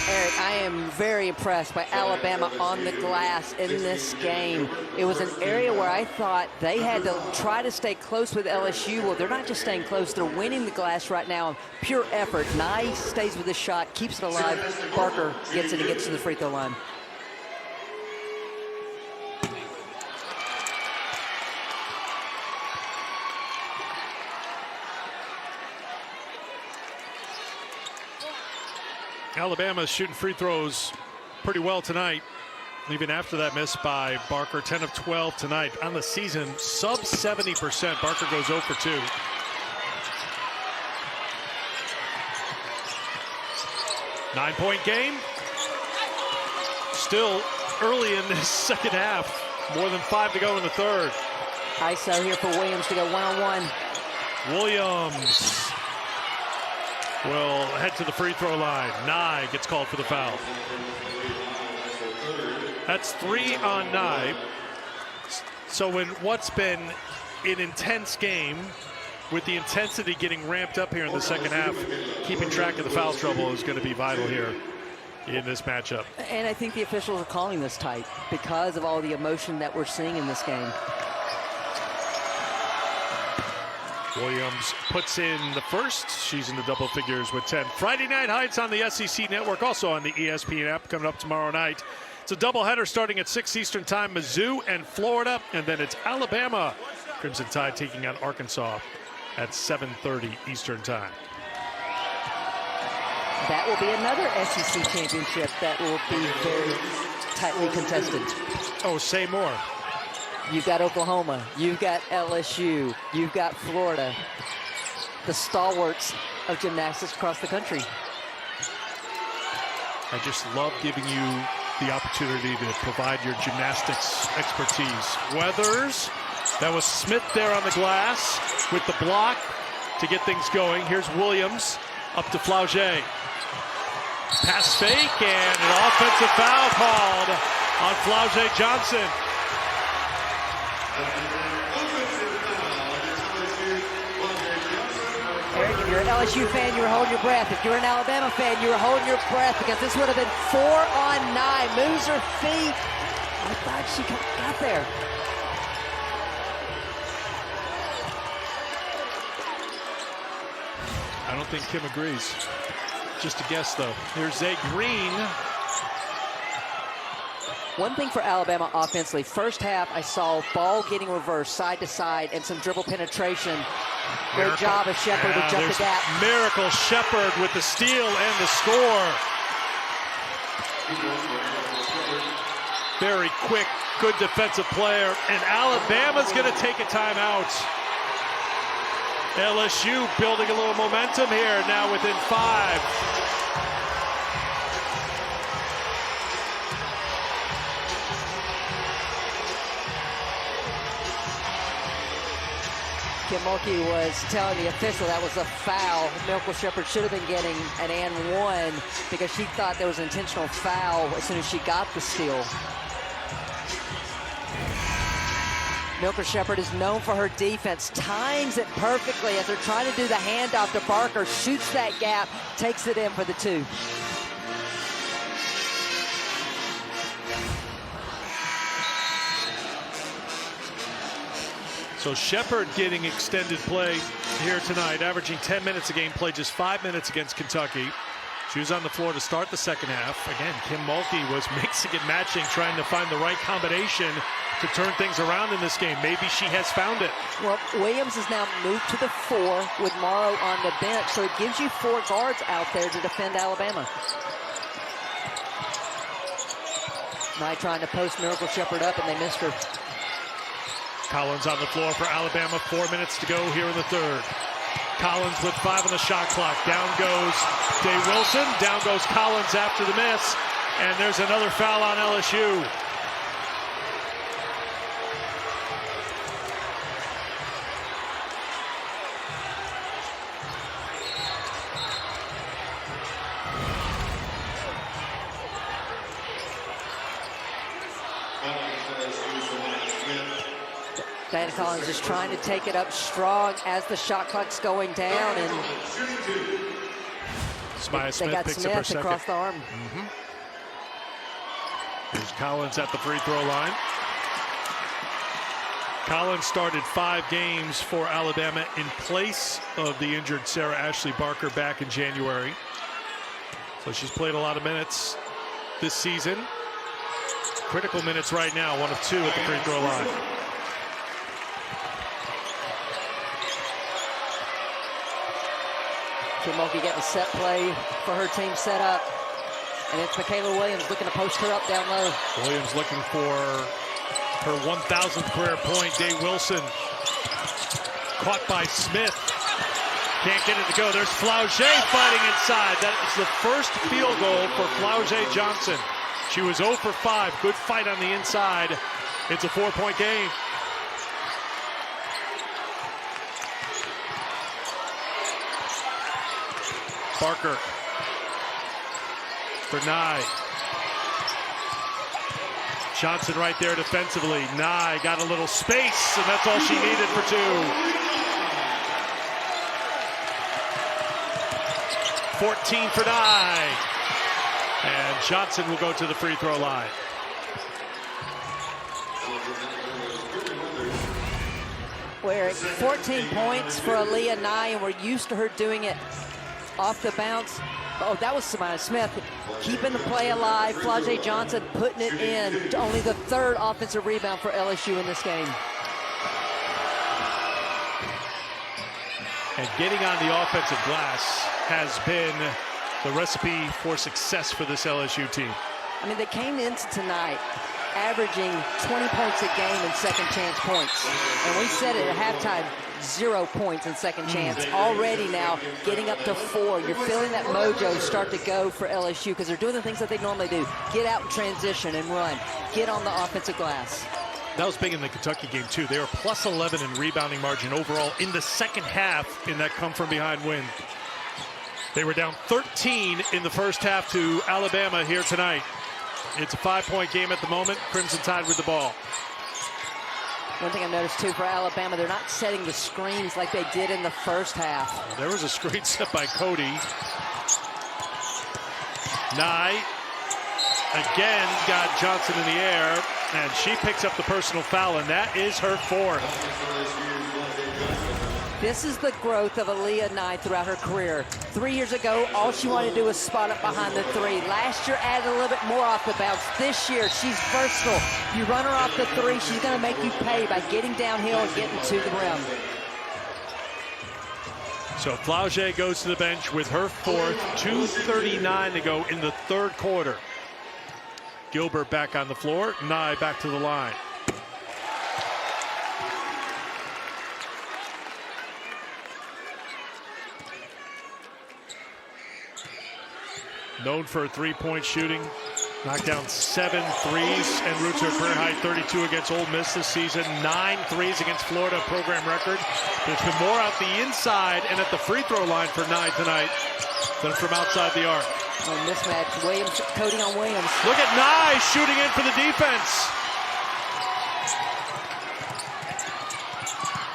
Eric, I am very impressed by Alabama on the glass in this game. It was an area where I thought they had to try to stay close with LSU. Well, they're not just staying close, they're winning the glass right now. Pure effort. Nye stays with his shot, keeps it alive. Barker gets it and gets to the free throw line. Alabama's shooting free throws pretty well tonight. Even after that miss by Barker, 10 of 12 tonight. On the season, sub 70%. Barker goes 0 for 2. Nine-point game. Still early in this second half. More than 5 to go in the third. ISO here for Williams to go one-on-one. Williams will head to the free throw line. Nye gets called for the foul. That's 3 on Nye. So in what's been an intense game, with the intensity getting ramped up here in the second half, keeping track of the foul trouble is going to be vital here in this matchup. And I think the officials are calling this tight because of all the emotion that we're seeing in this game. Williams puts in the first. She's in the double figures with 10. Friday Night Heights on the SEC Network, also on the ESPN app, coming up tomorrow night. It's a doubleheader starting at 6 Eastern time, Mizzou and Florida, and then it's Alabama Crimson Tide taking on Arkansas at 7:30 Eastern time. That will be another SEC championship that will be very tightly contested. Oh, say more. You've got Oklahoma, you've got LSU, you've got Florida, the stalwarts of gymnastics across the country. I just love giving you the opportunity to provide your gymnastics expertise. Weathers, that was Smith there on the glass with the block to get things going. Here's Williams up to Flauget. Pass fake and an offensive foul called on Flauget Johnson. Eric, if you're an LSU fan, you were holding your breath. If you're an Alabama fan, you were holding your breath because this would have been 4 on 9. Moves her feet. I thought she got there. I don't think Kim agrees. Just a guess, though. Here's Zay Green. One thing for Alabama offensively, first half I saw ball getting reversed side to side and some dribble penetration. Great job of Shepard to jump the gap. Miracle Shepard with the steal and the score. Very quick, good defensive player. And Alabama's going to take a timeout. LSU building a little momentum here, now within 5. Kim Mulkey was telling the official that was a foul. Miracle Shepherd should have been getting an and one because she thought there was an intentional foul as soon as she got the steal. Miracle Shepherd is known for her defense. Times it perfectly as they're trying to do the handoff to Barker. Shoots that gap, takes it in for the two. So Shepherd getting extended play here tonight, averaging 10 minutes a game, played just 5 minutes against Kentucky. She was on the floor to start the second half. Again, Kim Mulkey was mixing and matching, trying to find the right combination to turn things around in this game. Maybe she has found it. Well, Williams has now moved to the 4 with Morrow on the bench, so it gives you 4 guards out there to defend Alabama. Knight trying to post Miracle Shepherd up, and they missed her. Collins on the floor for Alabama. 4 minutes to go here in the third. Collins with 5 on the shot clock. Down goes Day Wilson. Down goes Collins after the miss. And there's another foul on LSU. Diana Collins is trying to take it up strong as the shot clock's going down, and Smith got picks up her Smith second. across the arm. Here's Collins at the free throw line. Collins started 5 games for Alabama in place of the injured Sarah Ashley Barker back in January. So she's played a lot of minutes this season. Critical minutes right now, 1 of 2 at the free throw line. Kim Mulkey getting a set play for her team set up. And it's Michaela Williams looking to post her up down low. Williams looking for her 1,000th career point. Day Wilson caught by Smith. Can't get it to go. There's Flauget fighting inside. That is the first field goal for Flauget Johnson. She was 0 for 5. Good fight on the inside. It's a 4-point game. Barker for Nye. Johnson right there defensively. Nye got a little space, and that's all she needed for 2. 14 for Nye. And Johnson will go to the free throw line. Where 14 points for Aaliyah Nye, and we're used to her doing it off the bounce. Oh, that was Samaya Smith keeping the play alive. Flauget Johnson putting it in. Only the 3rd offensive rebound for LSU in this game. And getting on the offensive glass has been the recipe for success for this LSU team. I mean, they came into tonight averaging 20 points a game in second chance points. And we said it at halftime, 0 points in second chance. Already now getting up to 4. You're feeling that mojo start to go for LSU because they're doing the things that they normally do. Get out and transition and run. Get on the offensive glass. That was big in the Kentucky game, too. They were plus 11 in rebounding margin overall in the second half in that come-from-behind win. They were down 13 in the first half to Alabama here tonight. It's a 5-point game at the moment. Crimson Tide with the ball. One thing I've noticed, too, for Alabama, they're not setting the screens like they did in the first half. There was a screen set by Cody. Nye again got Johnson in the air, and she picks up the personal foul, and that is her 4th. This is the growth of Aaliyah Nye throughout her career. 3 years ago, all she wanted to do was spot up behind the 3. Last year, added a little bit more off the bounce. This year, she's versatile. You run her off the 3, she's going to make you pay by getting downhill and getting to the rim. So Flauget goes to the bench with her 4th. 2:39 to go in the 3rd quarter. Gilbert back on the floor. Nye back to the line. Known for 3-point shooting. Knocked down 7 threes and roots her career high 32 against Ole Miss this season. 9 threes against Florida, program record. But it's been more out the inside and at the free throw line for Nye tonight than from outside the arc. Oh, mismatch. Williams, Cody on Williams. Look at Nye shooting in for the defense.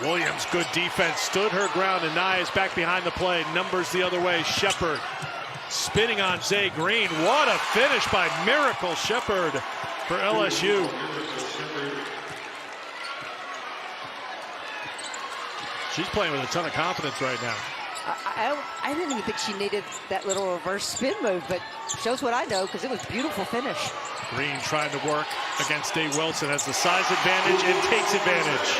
Williams, good defense, stood her ground, and Nye is back behind the play. Numbers the other way. Shepard spinning on Zay Green. What a finish by Miracle Shepard for LSU. She's playing with a ton of confidence right now. I didn't even think she needed that little reverse spin move, but shows what I know because it was a beautiful finish. Green trying to work against Dave Wilson, has the size advantage and takes advantage.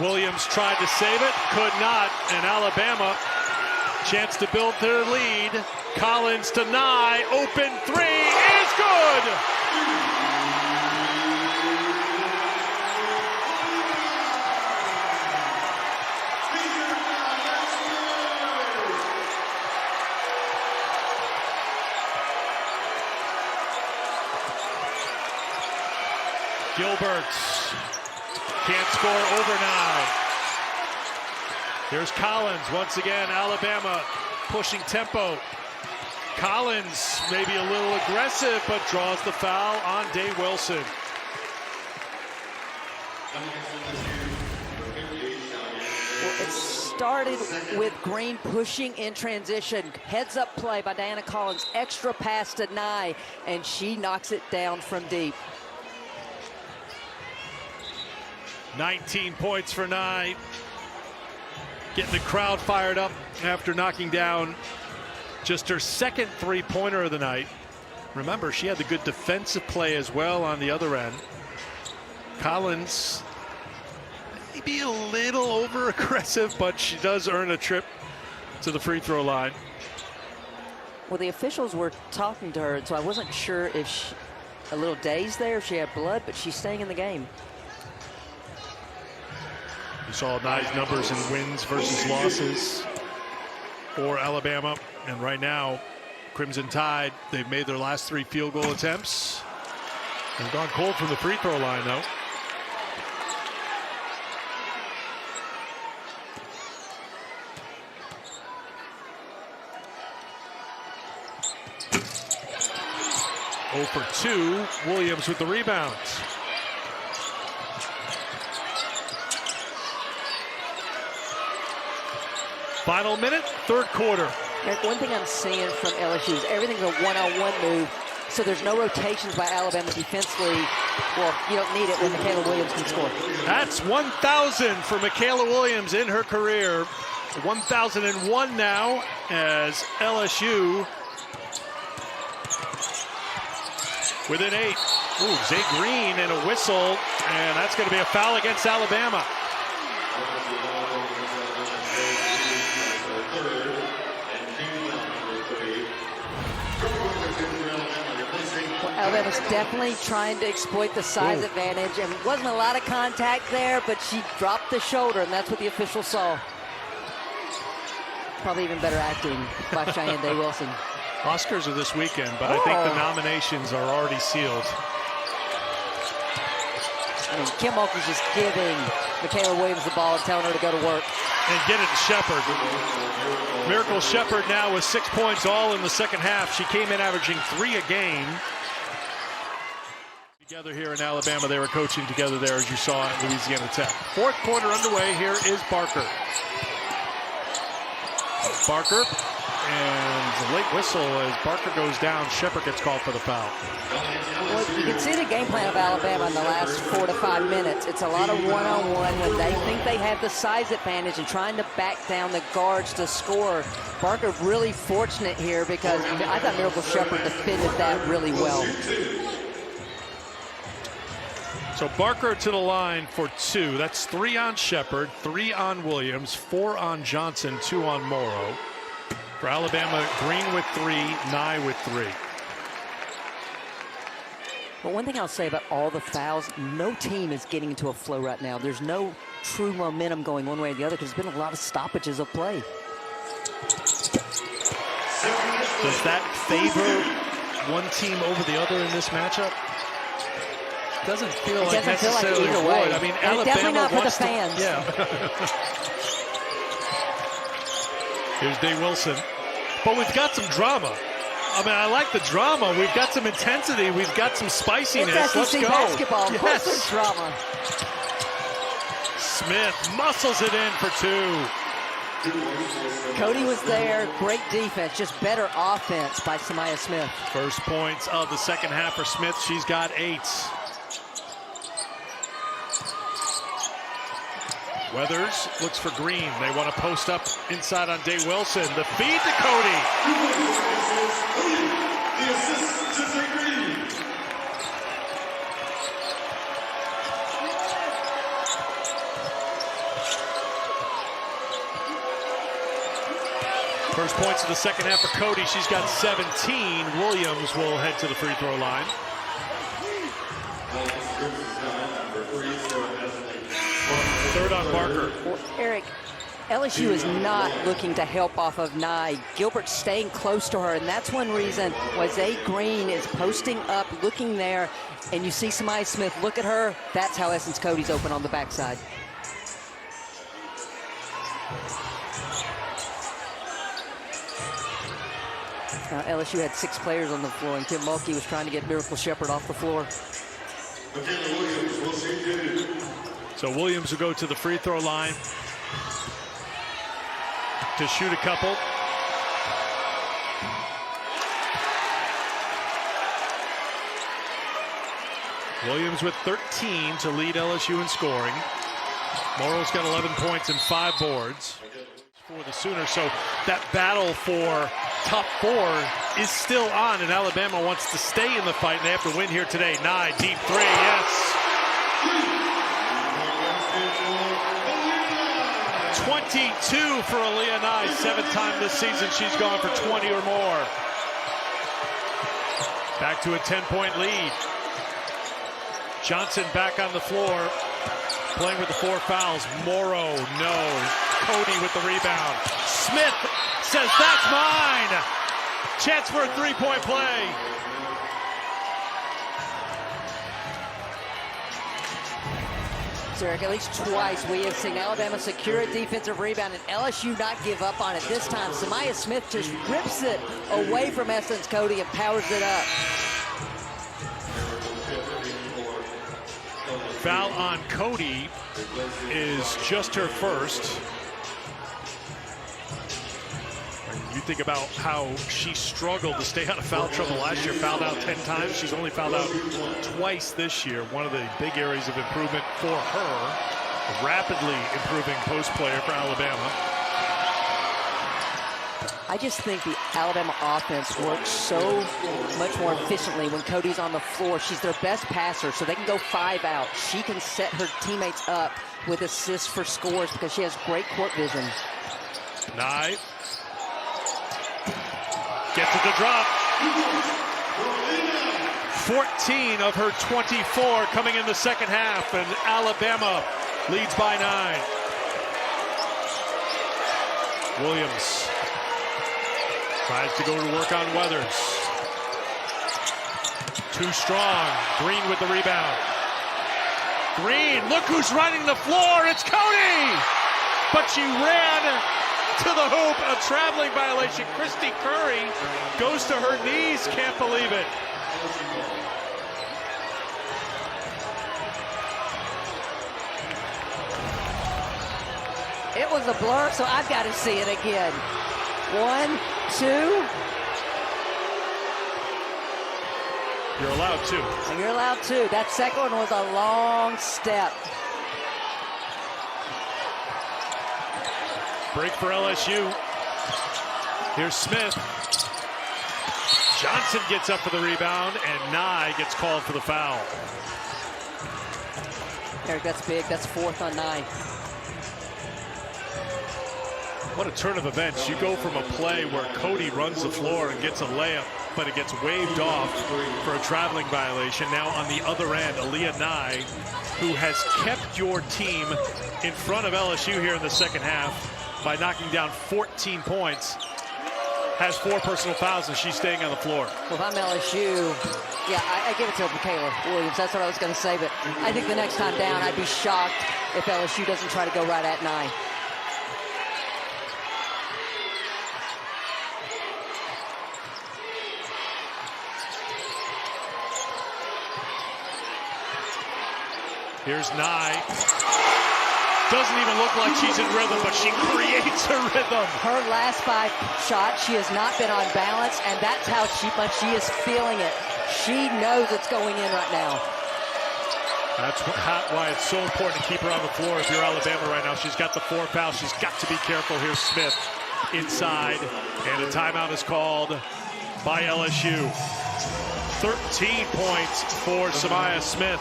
Williams tried to save it, could not, and Alabama chance to build their lead. Collins to Nye, open three is good! Gilbert can't score over Nye. Here's Collins once again. Alabama pushing tempo. Collins maybe a little aggressive, but draws the foul on Dave Wilson. Well, it started with Green pushing in transition. Heads up play by Diana Collins. Extra pass to Nye, and she knocks it down from deep. 19 points for Nye. Getting the crowd fired up after knocking down just her second three-pointer of the night. Remember, she had the good defensive play as well on the other end. Collins maybe a little over-aggressive, but she does earn a trip to the free throw line. Well, the officials were talking to her, so I wasn't sure if she, a little dazed there, if she had blood, but she's staying in the game. You saw Nye's numbers in wins versus losses for Alabama. And right now, Crimson Tide, they've made their last 3 field goal attempts. They've gone cold from the free throw line, though. Oh for 2, Williams with the rebounds. Final minute, third quarter. And one thing I'm seeing from LSU is everything's a one-on-one move, so there's no rotations by Alabama defensively. Well, you don't need it when Michaela Williams can score. That's 1,000 for Michaela Williams in her career. 1,001 now as LSU within 8. Ooh, Zay Green and a whistle, and that's going to be a foul against Alabama. Alabama's definitely trying to exploit the size advantage, and wasn't a lot of contact there, but she dropped the shoulder, and that's what the official saw. Probably even better acting by Cheyenne Day Wilson. Oscars are this weekend, but I think the nominations are already sealed. I mean, Kim Mulkey's just giving Michaela Williams the ball and telling her to go to work. And get it to Shepard. Miracle Shepard now with 6 points all in the second half. She came in averaging 3 a game. Together here in Alabama, they were coaching together there, as you saw at Louisiana Tech. Fourth quarter underway. Here is Barker. Barker, and the late whistle as Barker goes down. Shepard gets called for the foul. Well, you can see the game plan of Alabama in the last 4 to 5 minutes. It's a lot of one-on-one when they think they have the size advantage and trying to back down the guards to score. Barker really fortunate here because I thought Miracle Shepard defended that really well. So Barker to the line for 2. That's 3 on Shepard, 3 on Williams, 4 on Johnson, 2 on Morrow. For Alabama, Green with 3, Nye with 3. But one thing I'll say about all the fouls, no team is getting into a flow right now. There's no true momentum going one way or the other because there's been a lot of stoppages of play. Does that favor one team over the other in this matchup? Doesn't feel like necessarily either way. would. I mean, and Alabama definitely not for the wants to, fans. yeah. Here's Day Wilson. But we've got some drama. I mean, I like the drama. We've got some intensity. We've got some spiciness. It's Let's SEC go. basketball. Of course Yes. there's drama. Smith muscles it in for 2. Cody was there. Great defense. Just better offense by Samaya Smith. First points of the second half for Smith. She's got 8. Weathers looks for Green. They want to post up inside on Day Wilson. The feed to Cody. The assist to Day Green. First points of the second half for Cody. She's got 17. Williams will head to the free throw line. Third on Barker. Well, Eric, LSU is not looking to help off of Nye. Gilbert's staying close to her, and that's one reason why Zay Green is posting up, looking there, and you see Samaya Smith look at her. That's how Essence Cody's open on the backside. LSU had 6 players on the floor, and Kim Mulkey was trying to get Miracle Shepherd off the floor. So Williams will go to the free throw line to shoot a couple. Williams with 13 to lead LSU in scoring. Morrow's got 11 points and 5 boards for the Sooners. So that battle for top 4 is still on, and Alabama wants to stay in the fight, and they have to win here today. Nye, deep 3, yes. 22 for Aaliyah Nye. 7th time this season she's gone for 20 or more. Back to a 10-point lead. Johnson back on the floor, playing with the 4 fouls. Morrow, no. Cody with the rebound. Smith says, that's mine. Chance for a 3-point play. Eric, at least twice we have seen Alabama secure a defensive rebound and LSU not give up on it. This time, Samaya Smith just rips it away from Essence Cody and powers it up. Foul on Cody is just her first. You think about how she struggled to stay out of foul trouble last year, fouled out 10 times. She's only fouled out twice this year. One of the big areas of improvement for her, a rapidly improving post player for Alabama. I just think the Alabama offense works so much more efficiently when Cody's on the floor. She's their best passer, so they can go 5 out. She can set her teammates up with assists for scores because she has great court vision. Nye gets it to drop. 14 of her 24 coming in the second half, and Alabama leads by 9. Williams tries to go to work on Weathers. Too strong. Green with the rebound. Green, look who's running the floor. It's Cody! But she ran to the hoop, a traveling violation. Christy Curry goes to her knees, can't believe it. It was a blur, so I've got to see it again. 1, 2. You're allowed to. You're allowed to. That second one was a long step. Break for LSU. Here's Smith. Johnson gets up for the rebound, and Nye gets called for the foul. Eric, that's big. That's 4th on 9. What a turn of events. You go from a play where Cody runs the floor and gets a layup, but it gets waved off for a traveling violation. Now on the other end, Aaliyah Nye, who has kept your team in front of LSU here in the second half by knocking down 14 points. has 4 personal fouls, and she's staying on the floor. Well, if I'm LSU, yeah, I give it to Michaela Williams. That's what I was going to say. But I think the next time down, I'd be shocked if LSU doesn't try to go right at 9. Here's Nye. Doesn't even look like she's in rhythm, but she creates a rhythm. Her last 5 shots, she has not been on balance, and that's how much she is feeling it. She knows it's going in right now. That's why it's so important to keep her on the floor if you're Alabama right now. She's got the 4 fouls. She's got to be careful. Here's Smith inside, and a timeout is called by LSU. 13 points for Samaya Smith.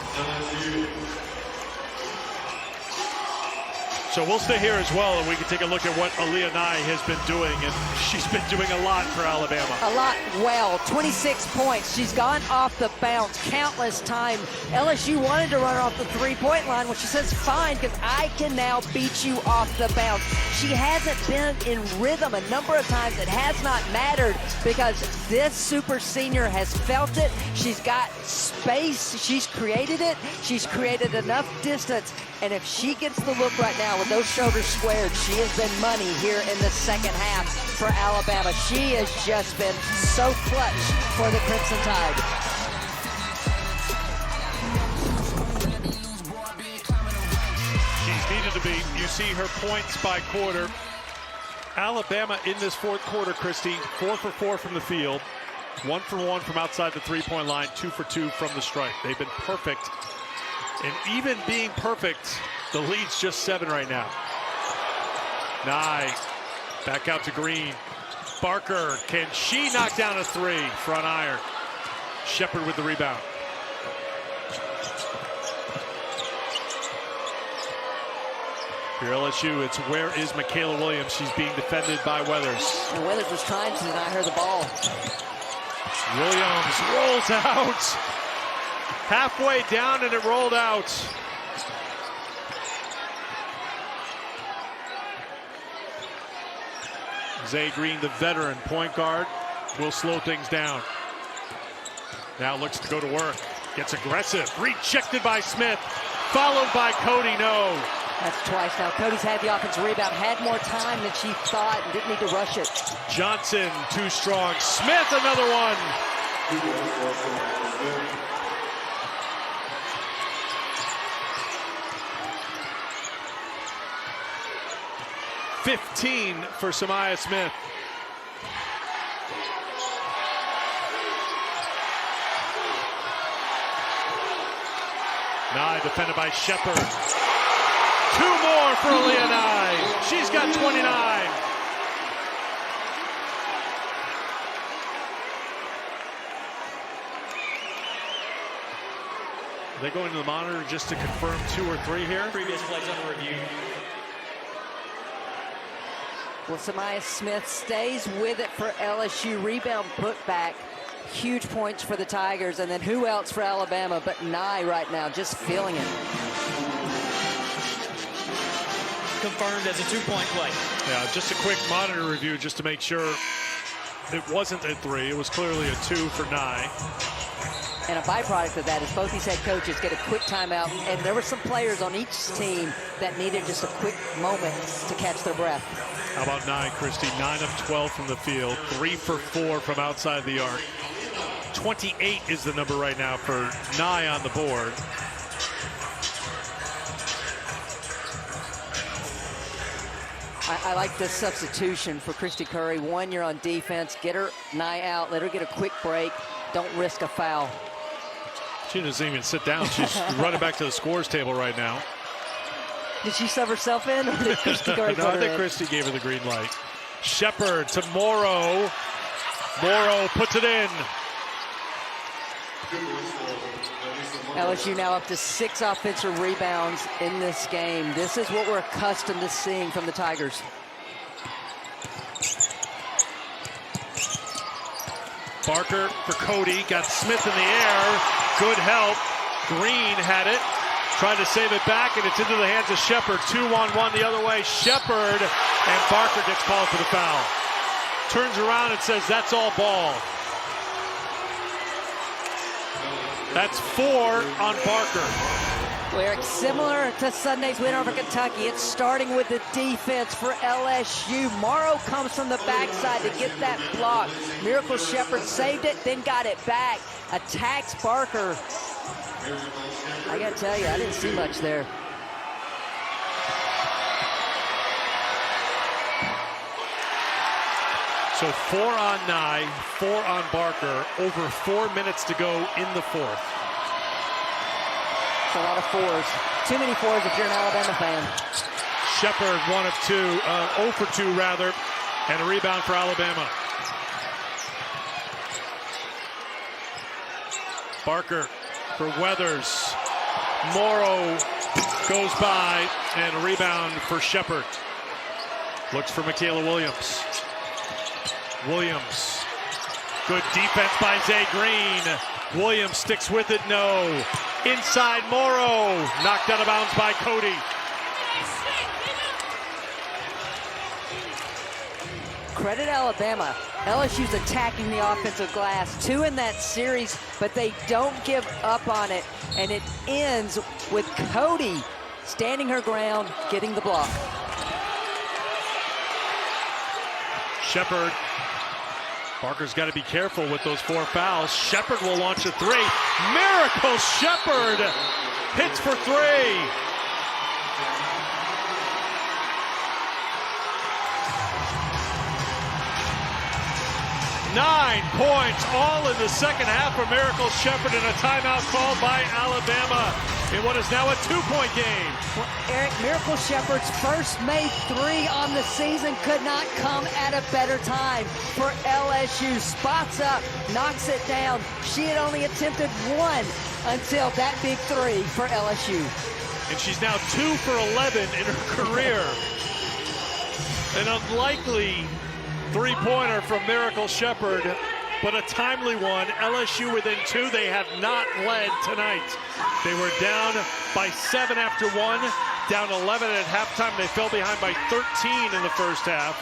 So we'll stay here as well, and we can take a look at what Aaliyah Nye has been doing, and she's been doing a lot for Alabama. A lot well, 26 points. She's gone off the bounce countless times. LSU wanted to run her off the 3-point line. Well, she says, fine, because I can now beat you off the bounce. She hasn't been in rhythm a number of times. It has not mattered because this super senior has felt it. She's got space. She's created it. She's created enough distance. And if she gets the look right now with those shoulders squared, she has been money here in the second half for Alabama. She has just been so clutch for the Crimson Tide. She's needed to be. You see her points by quarter. Alabama in this fourth quarter, Christy, 4 for 4 from the field, 1 for 1 from outside the 3-point line, 2 for 2 from the stripe. They've been perfect. And even being perfect, the lead's just 7 right now. Nye, back out to Green. Barker, can she knock down a 3? Front iron. Shepard with the rebound. For LSU, it's where is Michaela Williams? She's being defended by Weathers. And Weathers was trying to deny her the ball. Williams rolls out. Halfway down, and it rolled out. Zay Green, the veteran point guard, will slow things down. Now looks to go to work. Gets aggressive. Rejected by Smith. Followed by Cody. No. That's twice now. Cody's had the offensive rebound, had more time than she thought, and didn't need to rush it. Johnson, too strong. Smith, another one. 15 for Samaya Smith. Nye defended by Shepard. 2 more for Aaliyah Nye. She's got 29. Are they going to the monitor just to confirm 2 or 3 here? Previous plays under review. Well, Samaya Smith stays with it for LSU. Rebound put back. Huge points for the Tigers. And then who else for Alabama but Nye right now, just feeling it. Confirmed as a 2-point play. Yeah, just a quick monitor review just to make sure it wasn't a 3. It was clearly a 2 for Nye. And a byproduct of that is both these head coaches get a quick timeout. And there were some players on each team that needed just a quick moment to catch their breath. How about Nye, Christy? 9 of 12 from the field, 3 for 4 from outside the arc. 28 is the number right now for Nye on the board. I like this substitution for Christy Curry. 1 year on defense, get her Nye out, let her get a quick break. Don't risk a foul. She doesn't even sit down. She's running back to the scores table right now. Did she sub herself in, or did Christy Curry put No, I her think in? Christy gave her the green light. Shepard to Morrow. Morrow puts it in. LSU now up to 6 offensive rebounds in this game. This is what we're accustomed to seeing from the Tigers. Barker for Cody. Got Smith in the air. Good help. Green had it. Tried to save it back, and it's into the hands of Shepard. 2-on-1 the other way. Shepard, and Barker gets called for the foul. turns around and says, that's all ball. That's 4 on Barker. Where it's similar to Sunday's win over Kentucky. It's starting with the defense for LSU. Morrow comes from the backside to get that block. Miracle Shepherd saved it, then got it back. Attacks Barker. I gotta tell you, I didn't see much there. So 4 on Nye, 4 on Barker. Over 4 minutes to go in the fourth. It's a lot of 4s. Too many 4s if you're an Alabama fan. Shepherd 1 of 2, 0 for 2 rather, and a rebound for Alabama. Barker for Weathers. Morrow goes by, and a rebound for Shepherd. Looks for Michaela Williams. Williams. Good defense by Zay Green. Williams sticks with it, no. Inside Morrow. Knocked out of bounds by Cody. Credit Alabama. LSU's attacking the offensive glass. 2 in that series, but they don't give up on it. And it ends with Cody standing her ground, getting the block. Shepherd. Barker's got to be careful with those 4 fouls. Shepherd will launch a 3. Miracle Shepherd hits for 3. Nine points, all in the second half for Miracle Shepherd, and a timeout called by Alabama in what is now a 2-point game. Well, Eric, Miracle Shepherd's first made 3 on the season could not come at a better time for LSU. Spots up, knocks it down. She had only attempted 1 until that big 3 for LSU. And she's now 2 for 11 in her career. An unlikely 3-pointer from Miracle Shepherd, but a timely one. LSU within 2. They have not led tonight. They were down by 7 after 1, down 11 at halftime. They fell behind by 13 in the first half.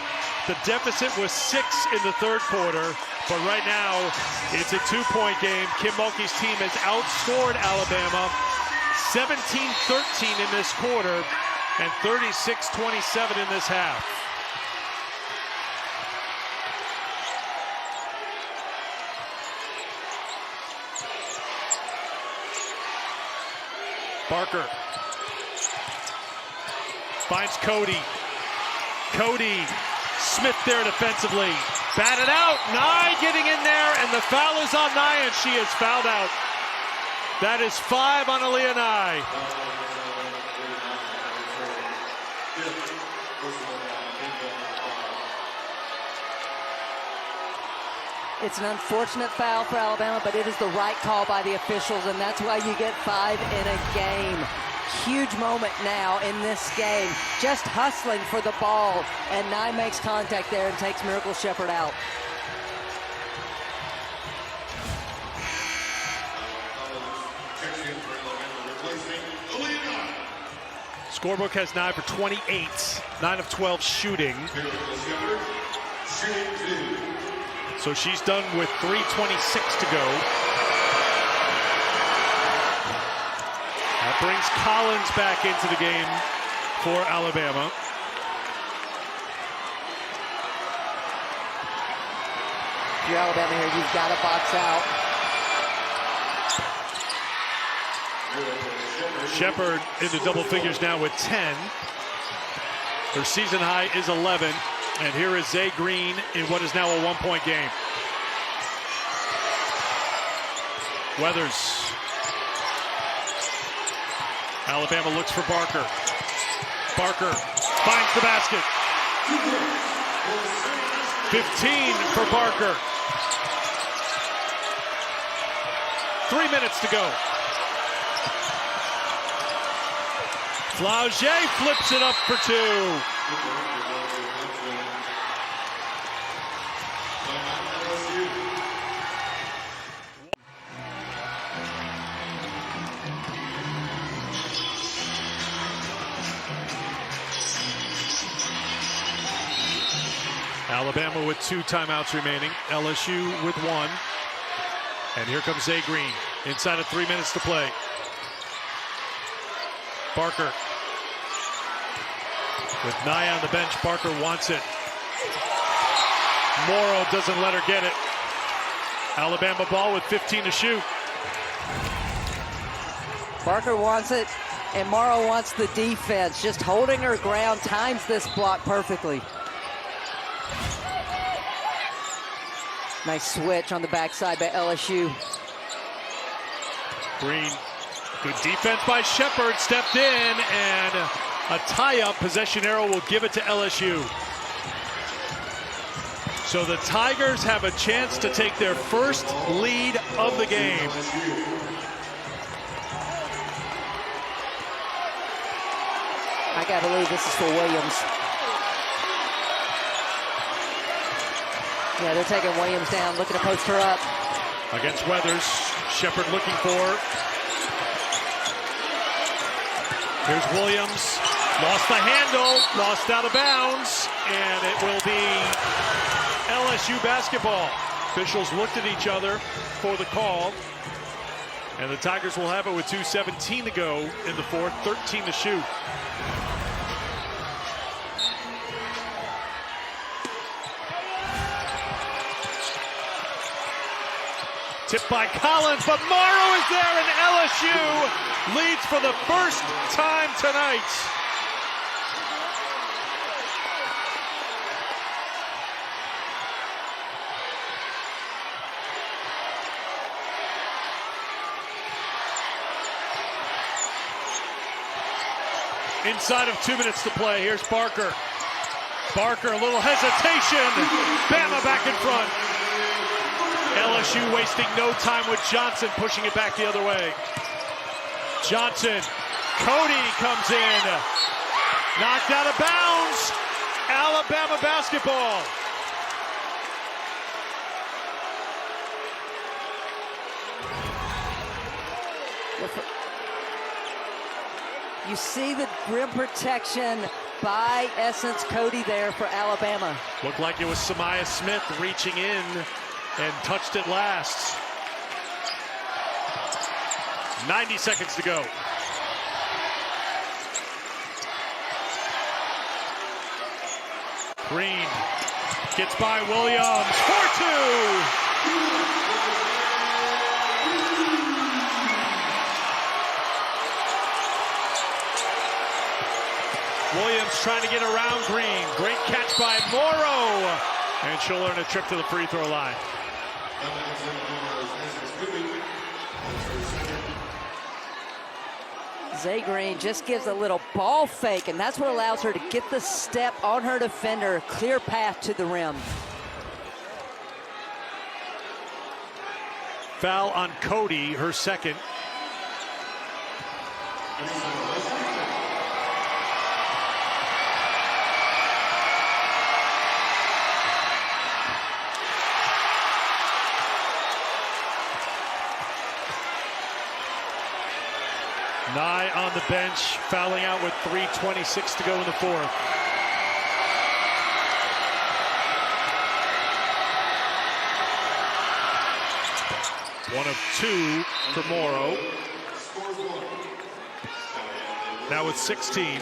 The deficit was 6 in the third quarter, but right now it's a 2-point game. Kim Mulkey's team has outscored Alabama 17-13 in this quarter and 36-27 in this half. Barker finds Cody. Cody, Smith there defensively. Batted out. Nye getting in there, and the foul is on Nye, and she is fouled out. That is 5 on Aaliyah Nye. It's an unfortunate foul for Alabama, but it is the right call by the officials, and that's why you get 5 in a game. Huge moment now in this game. Just hustling for the ball, and Nye makes contact there and takes Miracle Shepherd out. Scorebook has Nye for 28, 9 of 12 shooting. So she's done with 3:26 to go. That brings Collins back into the game for Alabama. If you're Alabama here, you've got to box out. Shepherd into double figures now with 10. Her season high is 11. And here is Zay Green in what is now a 1-point game. Weathers. Alabama looks for Barker. Barker finds the basket. 15 for Barker. 3 minutes to go. Flaugier flips it up for 2. Alabama with 2 timeouts remaining. LSU with 1. And here comes Zay Green. Inside of 3 minutes to play. Barker. With Nye on the bench, Barker wants it. Morrow doesn't let her get it. Alabama ball with 15 to shoot. Barker wants it, and Morrow wants the defense. Just holding her ground, times this block perfectly. Nice switch on the backside by LSU. Green, good defense by Shepard, stepped in, and a tie-up. Possession arrow will give it to LSU. So the Tigers have a chance to take their first lead of the game. I gotta believe this is for Williams. Yeah, they're taking Williams down, looking to post her up. Against Weathers, Shepard looking for. Here's Williams, lost the handle, lost out of bounds, and it will be LSU basketball. Officials looked at each other for the call, and the Tigers will have it with 2:17 to go in the fourth, 13 to shoot. Tipped by Collins, but Morrow is there, and LSU leads for the first time tonight. Inside of 2 minutes to play, here's Barker. Barker, a little hesitation. Bama back in front. LSU wasting no time with Johnson, pushing it back the other way. Johnson, Cody comes in. Knocked out of bounds. Alabama basketball. You see the rim protection by Essence Cody there for Alabama. Looked like it was Samaya Smith reaching in and touched it last. 90 seconds to go. Green gets by Williams. 4-2. Williams trying to get around Green. Great catch by Morrow. And she'll earn a trip to the free throw line. Zay Green just gives a little ball fake, and that's what allows her to get the step on her defender, clear path to the rim. Foul on Cody, her second. Nye on the bench, fouling out with 3:26 to go in the fourth. One of 2 for Morrow. Now with 16.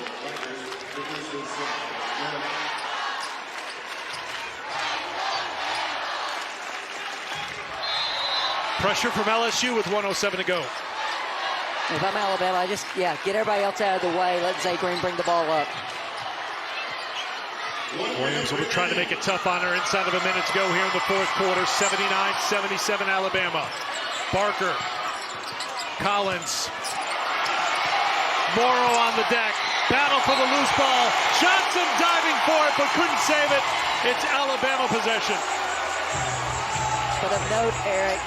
Pressure from LSU with 1:07 to go. If I'm Alabama, I just, get everybody else out of the way. Let Zay Green bring the ball up. Williams will be trying to make it tough on her inside of a minute to go here in the fourth quarter. 79-77 Alabama. Barker. Collins. Morrow on the deck. Battle for the loose ball. Johnson diving for it, but couldn't save it. It's Alabama possession. But of note, Eric,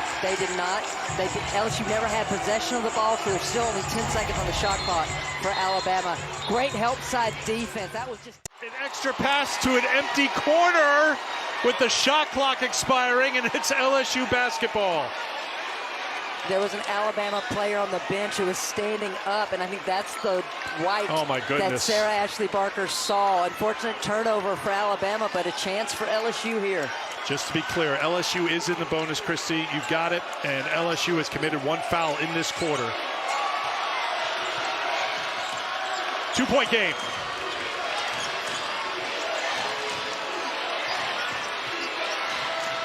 LSU never had possession of the ball, so there's still only 10 seconds on the shot clock for Alabama. Great help side defense. That was just an extra pass to an empty corner with the shot clock expiring, and it's LSU basketball. there was an Alabama player on the bench who was standing up, and I think that's the white Oh my goodness. that Sarah Ashley Barker saw. Unfortunate turnover for Alabama, but a chance for LSU here. Just to be clear, LSU is in the bonus, Christy. You've got it, and LSU has committed 1 foul in this quarter. 2-point game.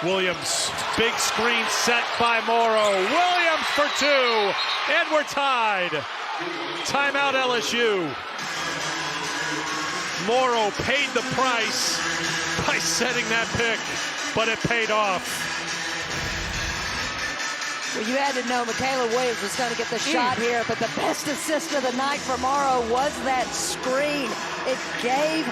Williams, big screen set by Morrow. Williams for 2, and we're tied. Timeout LSU. Morrow paid the price by setting that pick, but it paid off. Well, you had to know Michaela Williams was going to get the shot here, but the best assist of the night for Morrow was that screen. It gave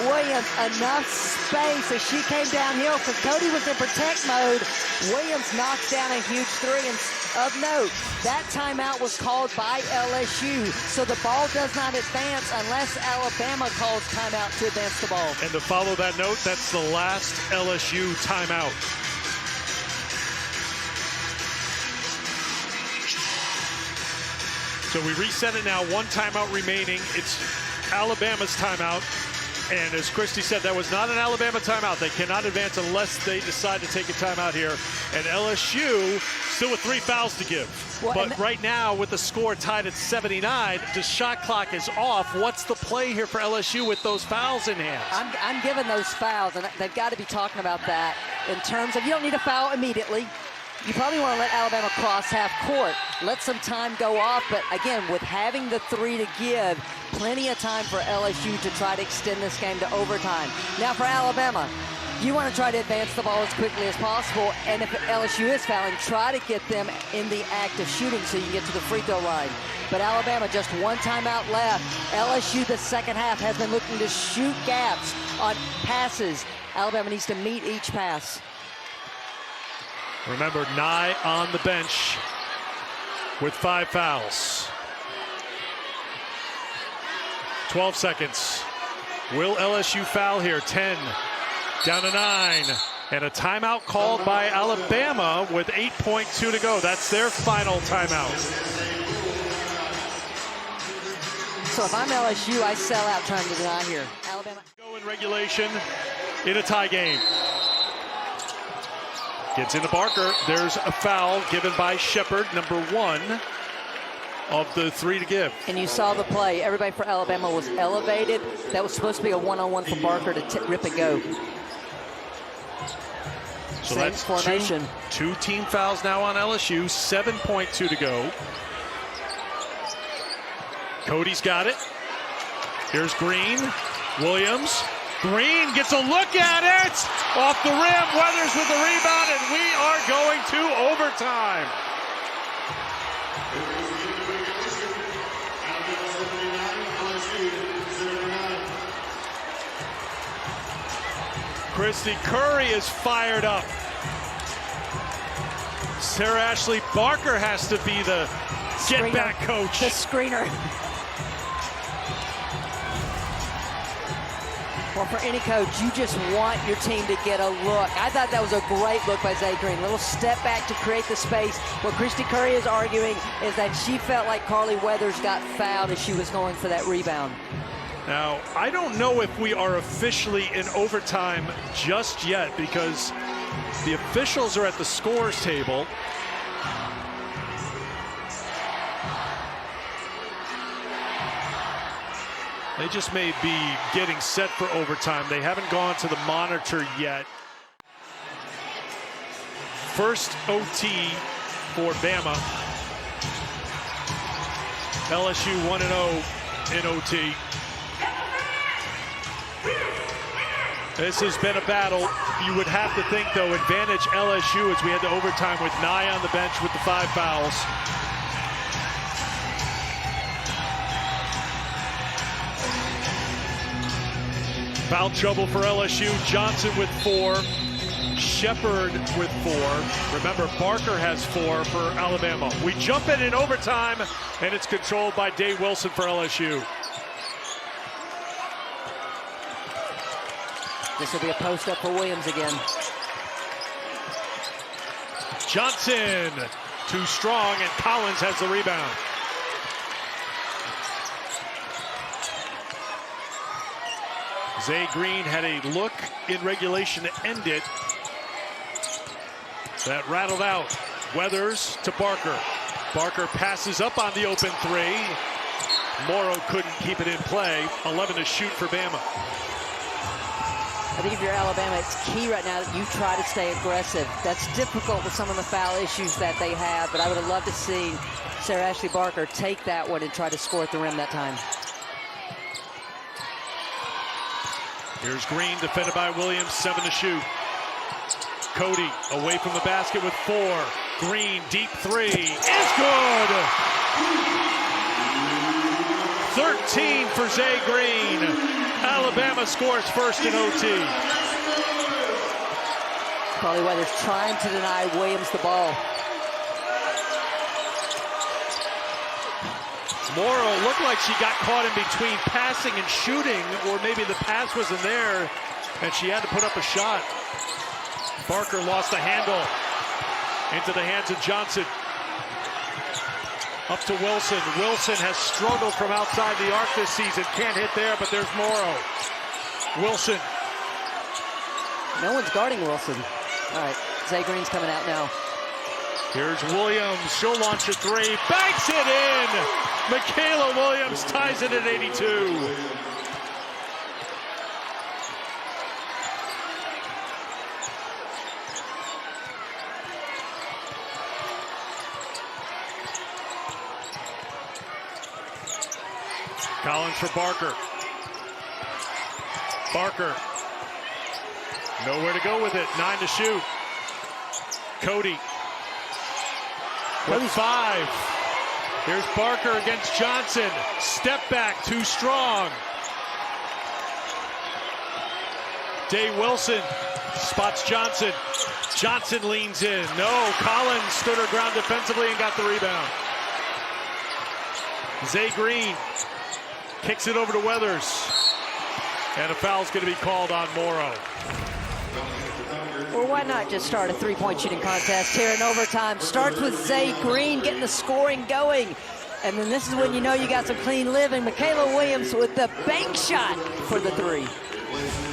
Williams enough space as she came downhill because Cody was in protect mode. Williams knocks down a huge 3, and of note, that timeout was called by LSU, so the ball does not advance unless Alabama calls timeout to advance the ball. And to follow that note, that's the last LSU timeout. So we reset it now, 1 timeout remaining. It's Alabama's timeout. And as Christy said, that was not an Alabama timeout. They cannot advance unless they decide to take a timeout here. And LSU still with 3 fouls to give. Well, but right now, with the score tied at 79, the shot clock is off. What's the play here for LSU with those fouls in hand? I'm giving those fouls, and they've got to be talking about that in terms of you don't need a foul immediately. You probably want to let Alabama cross half court, let some time go off, but again, with having the 3 to give, plenty of time for LSU to try to extend this game to overtime. Now for Alabama, you want to try to advance the ball as quickly as possible, and if LSU is fouling, try to get them in the act of shooting so you can get to the free throw line. But Alabama, just 1 timeout left. LSU, the second half, has been looking to shoot gaps on passes. Alabama needs to meet each pass. Remember, Nye on the bench with 5 fouls. 12 seconds. Will LSU foul here? 10, down to 9. And a timeout called by Alabama with 8.2 to go. That's their final timeout. So if I'm LSU, I sell out trying to deny here. Alabama. Go in regulation in a tie game. Gets into Barker. There's a foul given by Shepard, number 1 of the 3 to give. And you saw the play. Everybody for Alabama was elevated. That was supposed to be a one-on-one for Barker to rip and go. So same that's formation. Two team fouls now on LSU. 7.2 to go. Cody's got it. Here's Green. Williams. Green gets a look at it. Off the rim. Weathers with the rebound, and we are going to overtime. Christy Curry is fired up. Sarah Ashley Barker has to be the get-back coach. The screener. Well, for any coach, you just want your team to get a look. I thought that was a great look by Zay Green. Little step back to create the space. What Christy Curry is arguing is that she felt like Carly Weathers got fouled as she was going for that rebound. Now, I don't know if we are officially in overtime just yet because the officials are at the scores table. They just may be getting set for overtime. They haven't gone to the monitor yet. First OT for Bama. LSU 1-0 in OT. This has been a battle. You would have to think, though, advantage LSU as we head to overtime with Nye on the bench with the 5 fouls. Foul trouble for LSU. Johnson with 4. Shepard with 4. Remember, Barker has 4 for Alabama. We jump in overtime, and it's controlled by Dave Wilson for LSU. This will be a post-up for Williams again. Johnson Too strong, and Collins has the rebound. Zay Green had a look in regulation to end it. That rattled out. Weathers to Barker. Barker passes up on the open three. Morrow couldn't keep it in play. 11 to shoot for Bama. I think if you're Alabama, it's key right now that you try to stay aggressive. That's difficult with some of the foul issues that they have, but I would have loved to see Sarah Ashley Barker take that one and try to score at the rim that time. Here's Green, defended by Williams, 7 to shoot. Cody away from the basket with 4. Green, deep three, is good! 13 for Zay Green. Alabama scores first in OT. Probably Weathers trying to deny Williams the ball. Morrow looked like she got caught in between passing and shooting, or maybe the pass wasn't there, and she had to put up a shot. Barker lost the handle into the hands of Johnson. Up to Wilson. Wilson has struggled from outside the arc this season. Can't hit there, but there's Morrow. Wilson. No one's guarding Wilson. All right, Zay Green's coming out now. Here's Williams. She'll launch a three. Banks it in! Michaela Williams ties it at 82. Collins for Barker. Barker. Nowhere to go with it. 9 to shoot. Cody. With 5. Here's Barker against Johnson. Step back, too strong. Day Wilson spots Johnson. Johnson leans in. No, Collins stood her ground defensively and got the rebound. Zay Green kicks it over to Weathers. And a foul's going to be called on Morrow. Or why not just start a three-point shooting contest here in overtime? Starts with Zay Green getting the scoring going. And then this is when you know you got some clean living. Michaela Williams with the bank shot for the three.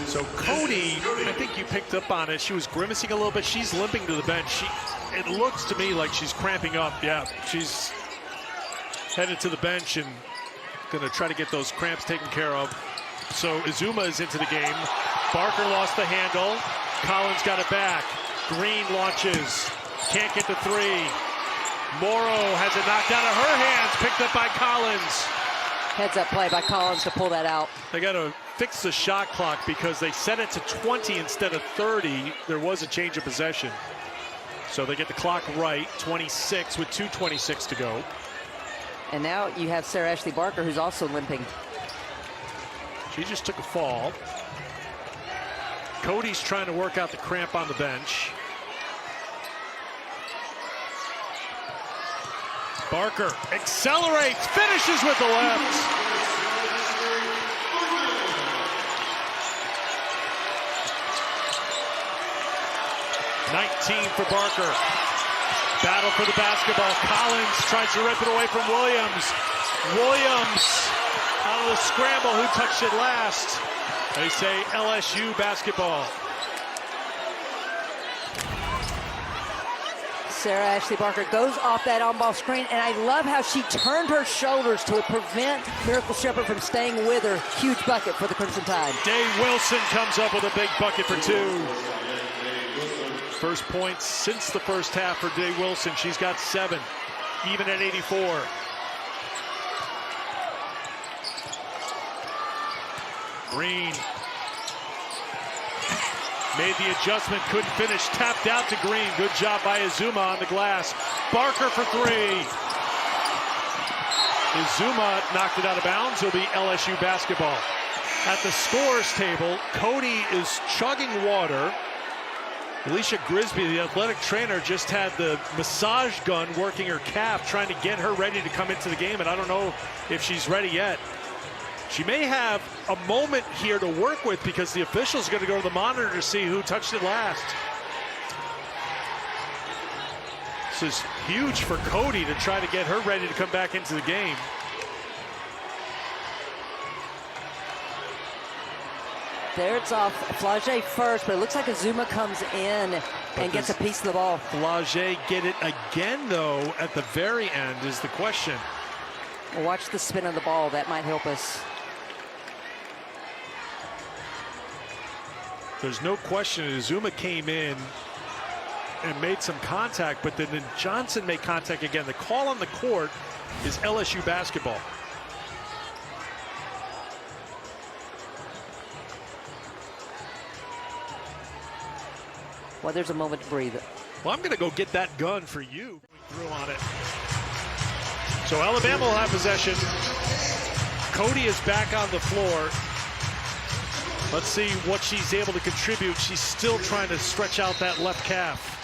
So Cody, I think you picked up on it. She was grimacing a little bit. She's limping to the bench. It looks to me like she's cramping up. Yeah, she's headed to the bench and going to try to get those cramps taken care of. So Izuma is into the game. Barker lost the handle. Collins got it back. Green launches. Can't get the three. Morrow has it knocked out of her hands. Picked up by Collins. Heads up play by Collins to pull that out. They got to fix the shot clock because they set it to 20 instead of 30. There was a change of possession. So they get the clock right. 26 with 2:26 to go. And now you have Sarah Ashley Barker, who's also limping. She just took a fall. Cody's trying to work out the cramp on the bench. Barker accelerates, finishes with the left. (19) for Barker. Battle for the basketball. Collins tries to rip it away from Williams. Williams out of the scramble. Who touched it last? They say LSU basketball. Sarah Ashley Barker goes off that on-ball screen, and I love how she turned her shoulders to prevent Miracle Shepherd from staying with her. Huge bucket for the Crimson Tide. Day Wilson comes up with a big bucket for 2. First points since the first half for Day Wilson. She's got 7, even at 84. Green made the adjustment, couldn't finish, tapped out to Green. Good job by Izuma on the glass. Barker for 3. Izuma knocked it out of bounds. It'll be LSU basketball. At the scores table, Cody is chugging water. Alicia Grisby, the athletic trainer, just had the massage gun working her calf, trying to get her ready to come into the game, and I don't know if she's ready yet. She may have a moment here to work with because the official's going to go to the monitor to see who touched it last. This is Huge for Cody to try to get her ready to come back into the game. There it's off Flau'jae first, but it looks like Azuma comes in and gets a piece of the ball. Flau'jae get it again, though, at the very end is the question. Well, watch the spin of the ball. That might help us. There's no question Azuma came in and made some contact, but then Johnson made contact again. The call on the court is LSU basketball. Well, there's a moment to breathe. Well, I'm going to go get that gun for you. Through on it. So Alabama will have possession. Cody is back on the floor. Let's see what she's able to contribute. She's still trying to stretch out that left calf.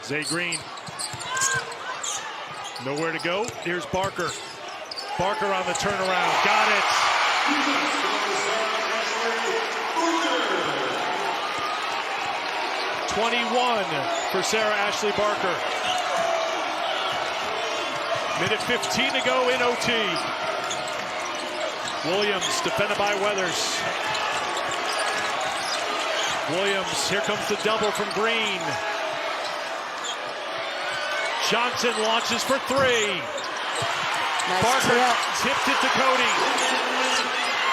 Zay Green. Nowhere to go. Here's Barker. Barker on the turnaround. Got it. 21 for Sarah Ashley Barker. Minute 15 to go in OT. Williams defended by Weathers. Williams, here comes the double from Green. Johnson launches for three. Nice Barker tip. tipped it to Cody.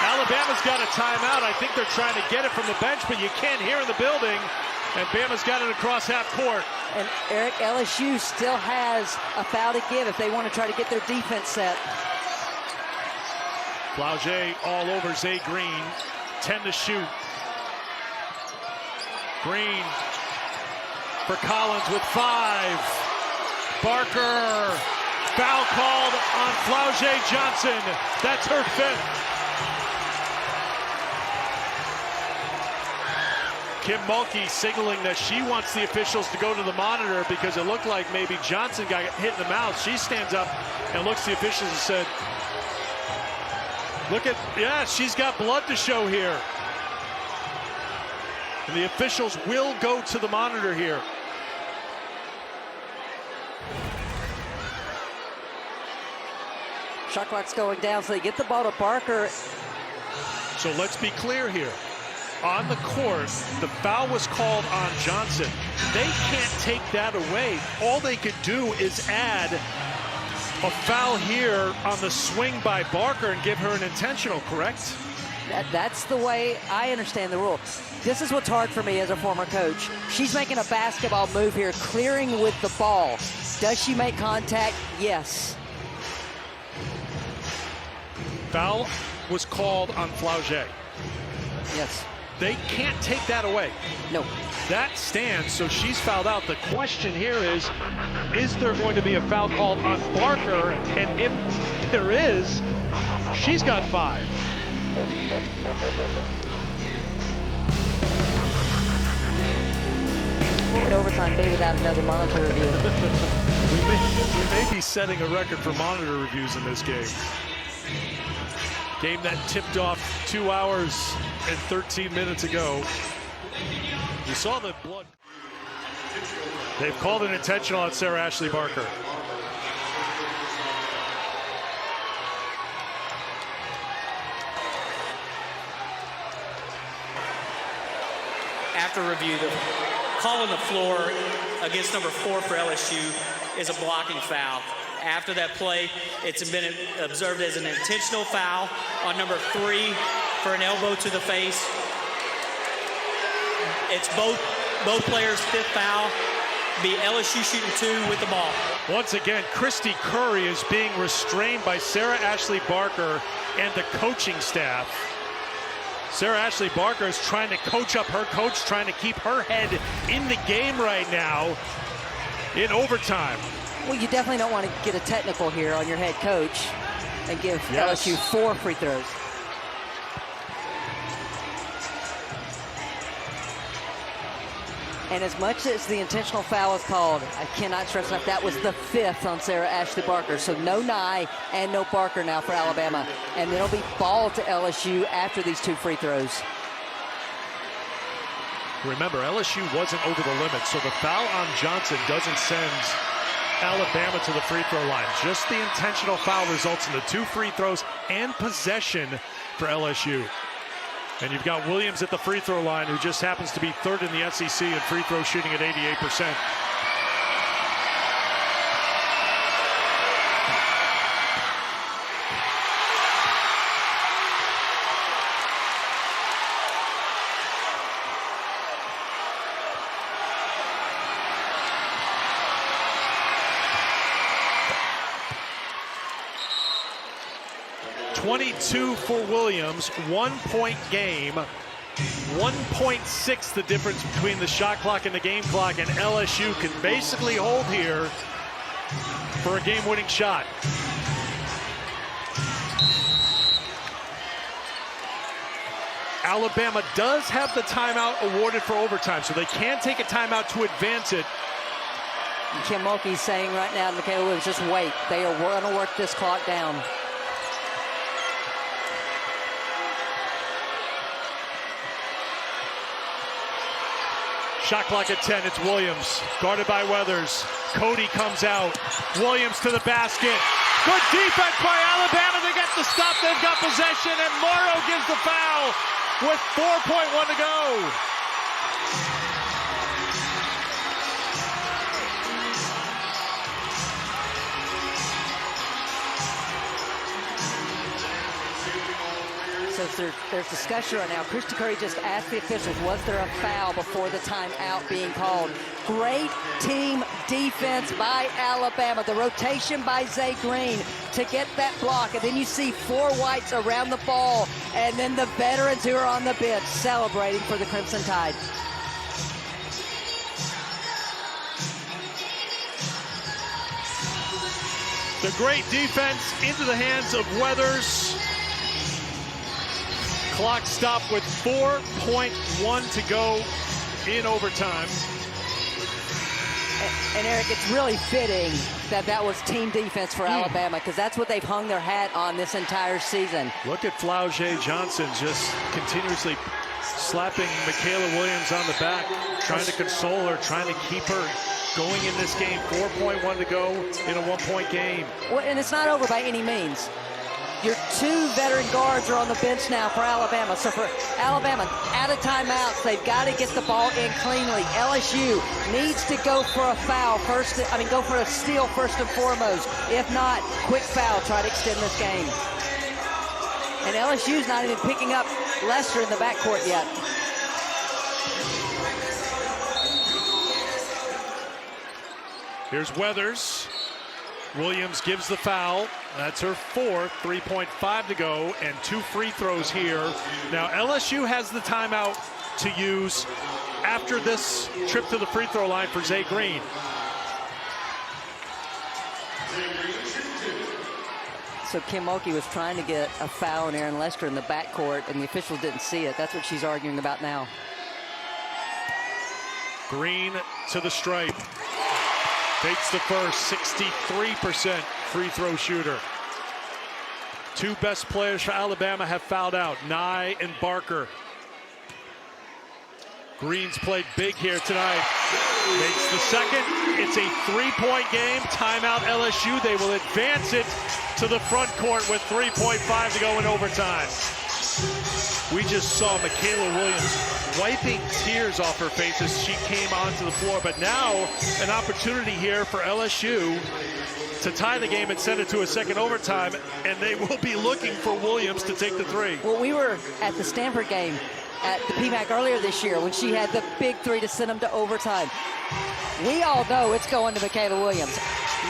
Alabama's got a timeout. I think they're trying to get it from the bench, but you can't hear in the building. And Bama's got it across half court. And Eric, LSU still has a foul to give if they want to try to get their defense set. Flau'jae all over Zay Green. 10 to shoot. Green for Collins with 5. Barker. Foul called on Flau'jae Johnson. That's her 5th. Kim Mulkey signaling that she wants the officials to go to the monitor because it looked like maybe Johnson got hit in the mouth. She stands up and looks at the officials and said, look at, yeah, she's got blood to show here. And the officials will go to the monitor here. Shot clock's going down, so they get the ball to Barker. So let's be clear here. On the court, the foul was called on Johnson. They can't take that away. All they could do is add a foul here on the swing by Barker and give her an intentional, correct? That's the way I understand the rule. This is what's hard for me as a former coach. She's making a basketball move here, clearing with the ball. Does she make contact? Yes. Foul was called on Flau'jae. Yes. They can't take that away. No. That stands, so she's fouled out. The question here is there going to be a foul called on Barker? And if there is, she's got 5. In overtime, maybe without another monitor review. we may be setting a record for monitor reviews in this game. Game that tipped off 2 hours and 13 minutes ago. You saw the blood. They've called an intentional on Sarah Ashley Barker. After review, the call on the floor against number 4 for LSU is a blocking foul. After that play, it's been observed as an intentional foul on number 3 for an elbow to the face. It's both players' 5th foul. Be LSU shooting 2 with the ball. Once again, Christy Curry is being restrained by Sarah Ashley Barker and the coaching staff. Sarah Ashley Barker is trying to coach up her coach, trying to keep her head in the game right now in overtime. Well, you definitely don't want to get a technical here on your head coach and give LSU 4 free throws. And as much as the intentional foul is called, I cannot stress enough, that was the 5th on Sarah Ashley Barker. So no Nye and no Barker now for Alabama. And then it'll be ball to LSU after these 2 free throws. Remember, LSU wasn't over the limit, so the foul on Johnson doesn't send Alabama to the free throw line. Just the intentional foul results in the 2 free throws and possession for LSU. And you've got Williams at the free throw line, who just happens to be 3rd in the SEC in free throw shooting at 88%. .22 for Williams, 1-point game, 1.6 the difference between the shot clock and the game clock, and LSU can basically hold here for a game-winning shot. Alabama does have the timeout awarded for overtime, so they can take a timeout to advance it. Kim Mulkey's saying right now to Michaela Williams, just wait. They are going to work this clock down. Shot clock at 10, it's Williams, guarded by Weathers. Cody comes out, Williams to the basket. Good defense by Alabama, they get the stop, they've got possession, and Morrow gives the foul with 4.1 to go. So there's discussion right now. Christy Curry just asked the officials, was there a foul before the timeout being called? Great team defense by Alabama. The rotation by Zay Green to get that block. And then you see 4 whites around the ball. And then the veterans who are on the bench celebrating for the Crimson Tide. The great defense into the hands of Weathers. Clock stopped with 4.1 to go in overtime. And Eric, it's really fitting that was team defense for Alabama, because that's what they've hung their hat on this entire season. Look at Flau'jae Johnson just continuously slapping Michaela Williams on the back, trying to console her, trying to keep her going in this game. 4.1 to go in a 1-point game. Well, and it's not over by any means. Your 2 veteran guards are on the bench now for Alabama. So for Alabama, out of timeouts, they've got to get the ball in cleanly. LSU needs to go for a foul first. Go for a steal first and foremost. If not, quick foul, try to extend this game. And LSU's not even picking up Lester in the backcourt yet. Here's Weathers. Williams gives the foul. That's her 4th, 3.5 to go, and 2 free throws here. Now LSU has the timeout to use after this trip to the free throw line for Zay Green. So Kim Mulkey was trying to get a foul on Aaron Lester in the backcourt, and the officials didn't see it. That's what she's arguing about now. Green to the stripe. Takes the first, 63% free throw shooter. 2 best players for Alabama have fouled out, Nye and Barker. Green's played big here tonight. Makes the second. It's a 3-point game. Timeout LSU. They will advance it to the front court with 3.5 to go in overtime. We just saw Michaela Williams wiping tears off her face as she came onto the floor. But now an opportunity here for LSU to tie the game and send it to a second overtime. And they will be looking for Williams to take the 3. Well, we were at the Stanford game at the PMAC earlier this year when she had the big 3 to send them to overtime. We all know it's going to Michaela Williams.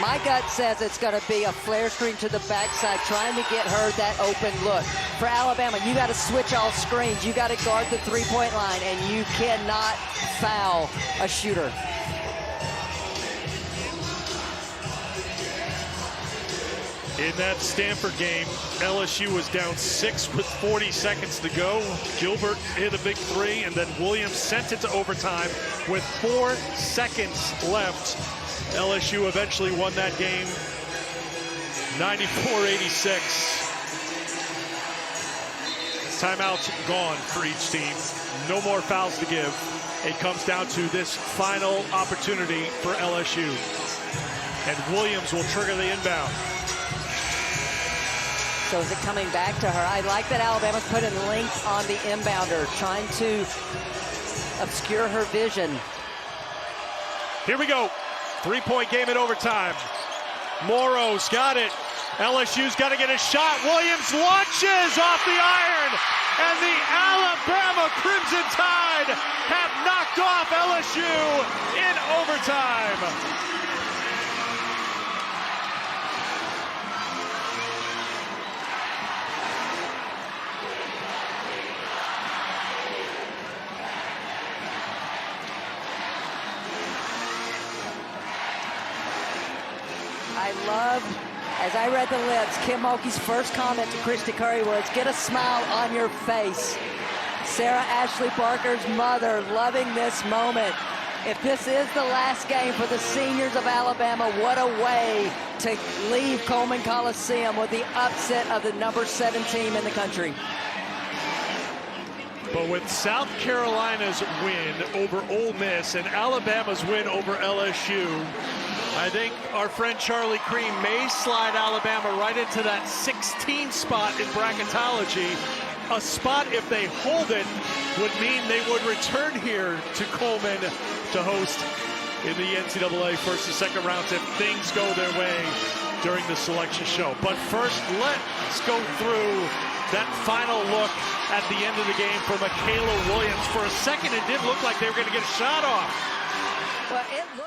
My gut says it's going to be a flare screen to the backside, trying to get her that open look. For Alabama, you got to switch all screens. You got to guard the 3-point line, and you cannot foul a shooter. In that Stanford game, LSU was down 6 with 40 seconds to go. Gilbert hit a big 3, and then Williams sent it to overtime with 4 seconds left. LSU eventually won that game 94-86. Timeouts gone for each team. No more fouls to give. It comes down to this final opportunity for LSU. And Williams will trigger the inbound. So is it coming back to her? I like that Alabama's putting length on the inbounder, trying to obscure her vision. Here we go. 3-point game in overtime. Morrow's got it. LSU's got to get a shot. Williams launches off the iron. And the Alabama Crimson Tide have knocked off LSU in overtime. I love, as I read the lips, Kim Mulkey's first comment to Christy Curry was, get a smile on your face. Sarah Ashley Barker's mother loving this moment. If this is the last game for the seniors of Alabama, what a way to leave Coleman Coliseum with the upset of the number 7 team in the country. But with South Carolina's win over Ole Miss and Alabama's win over LSU, I think our friend Charlie Cream may slide Alabama right into that 16 spot in bracketology. A spot, if they hold it, would mean they would return here to Coleman to host in the NCAA first and second rounds if things go their way during the selection show. But first, let's go through that final look at the end of the game for Michaela Williams. For a second, it did look like they were going to get a shot off. Well, it looked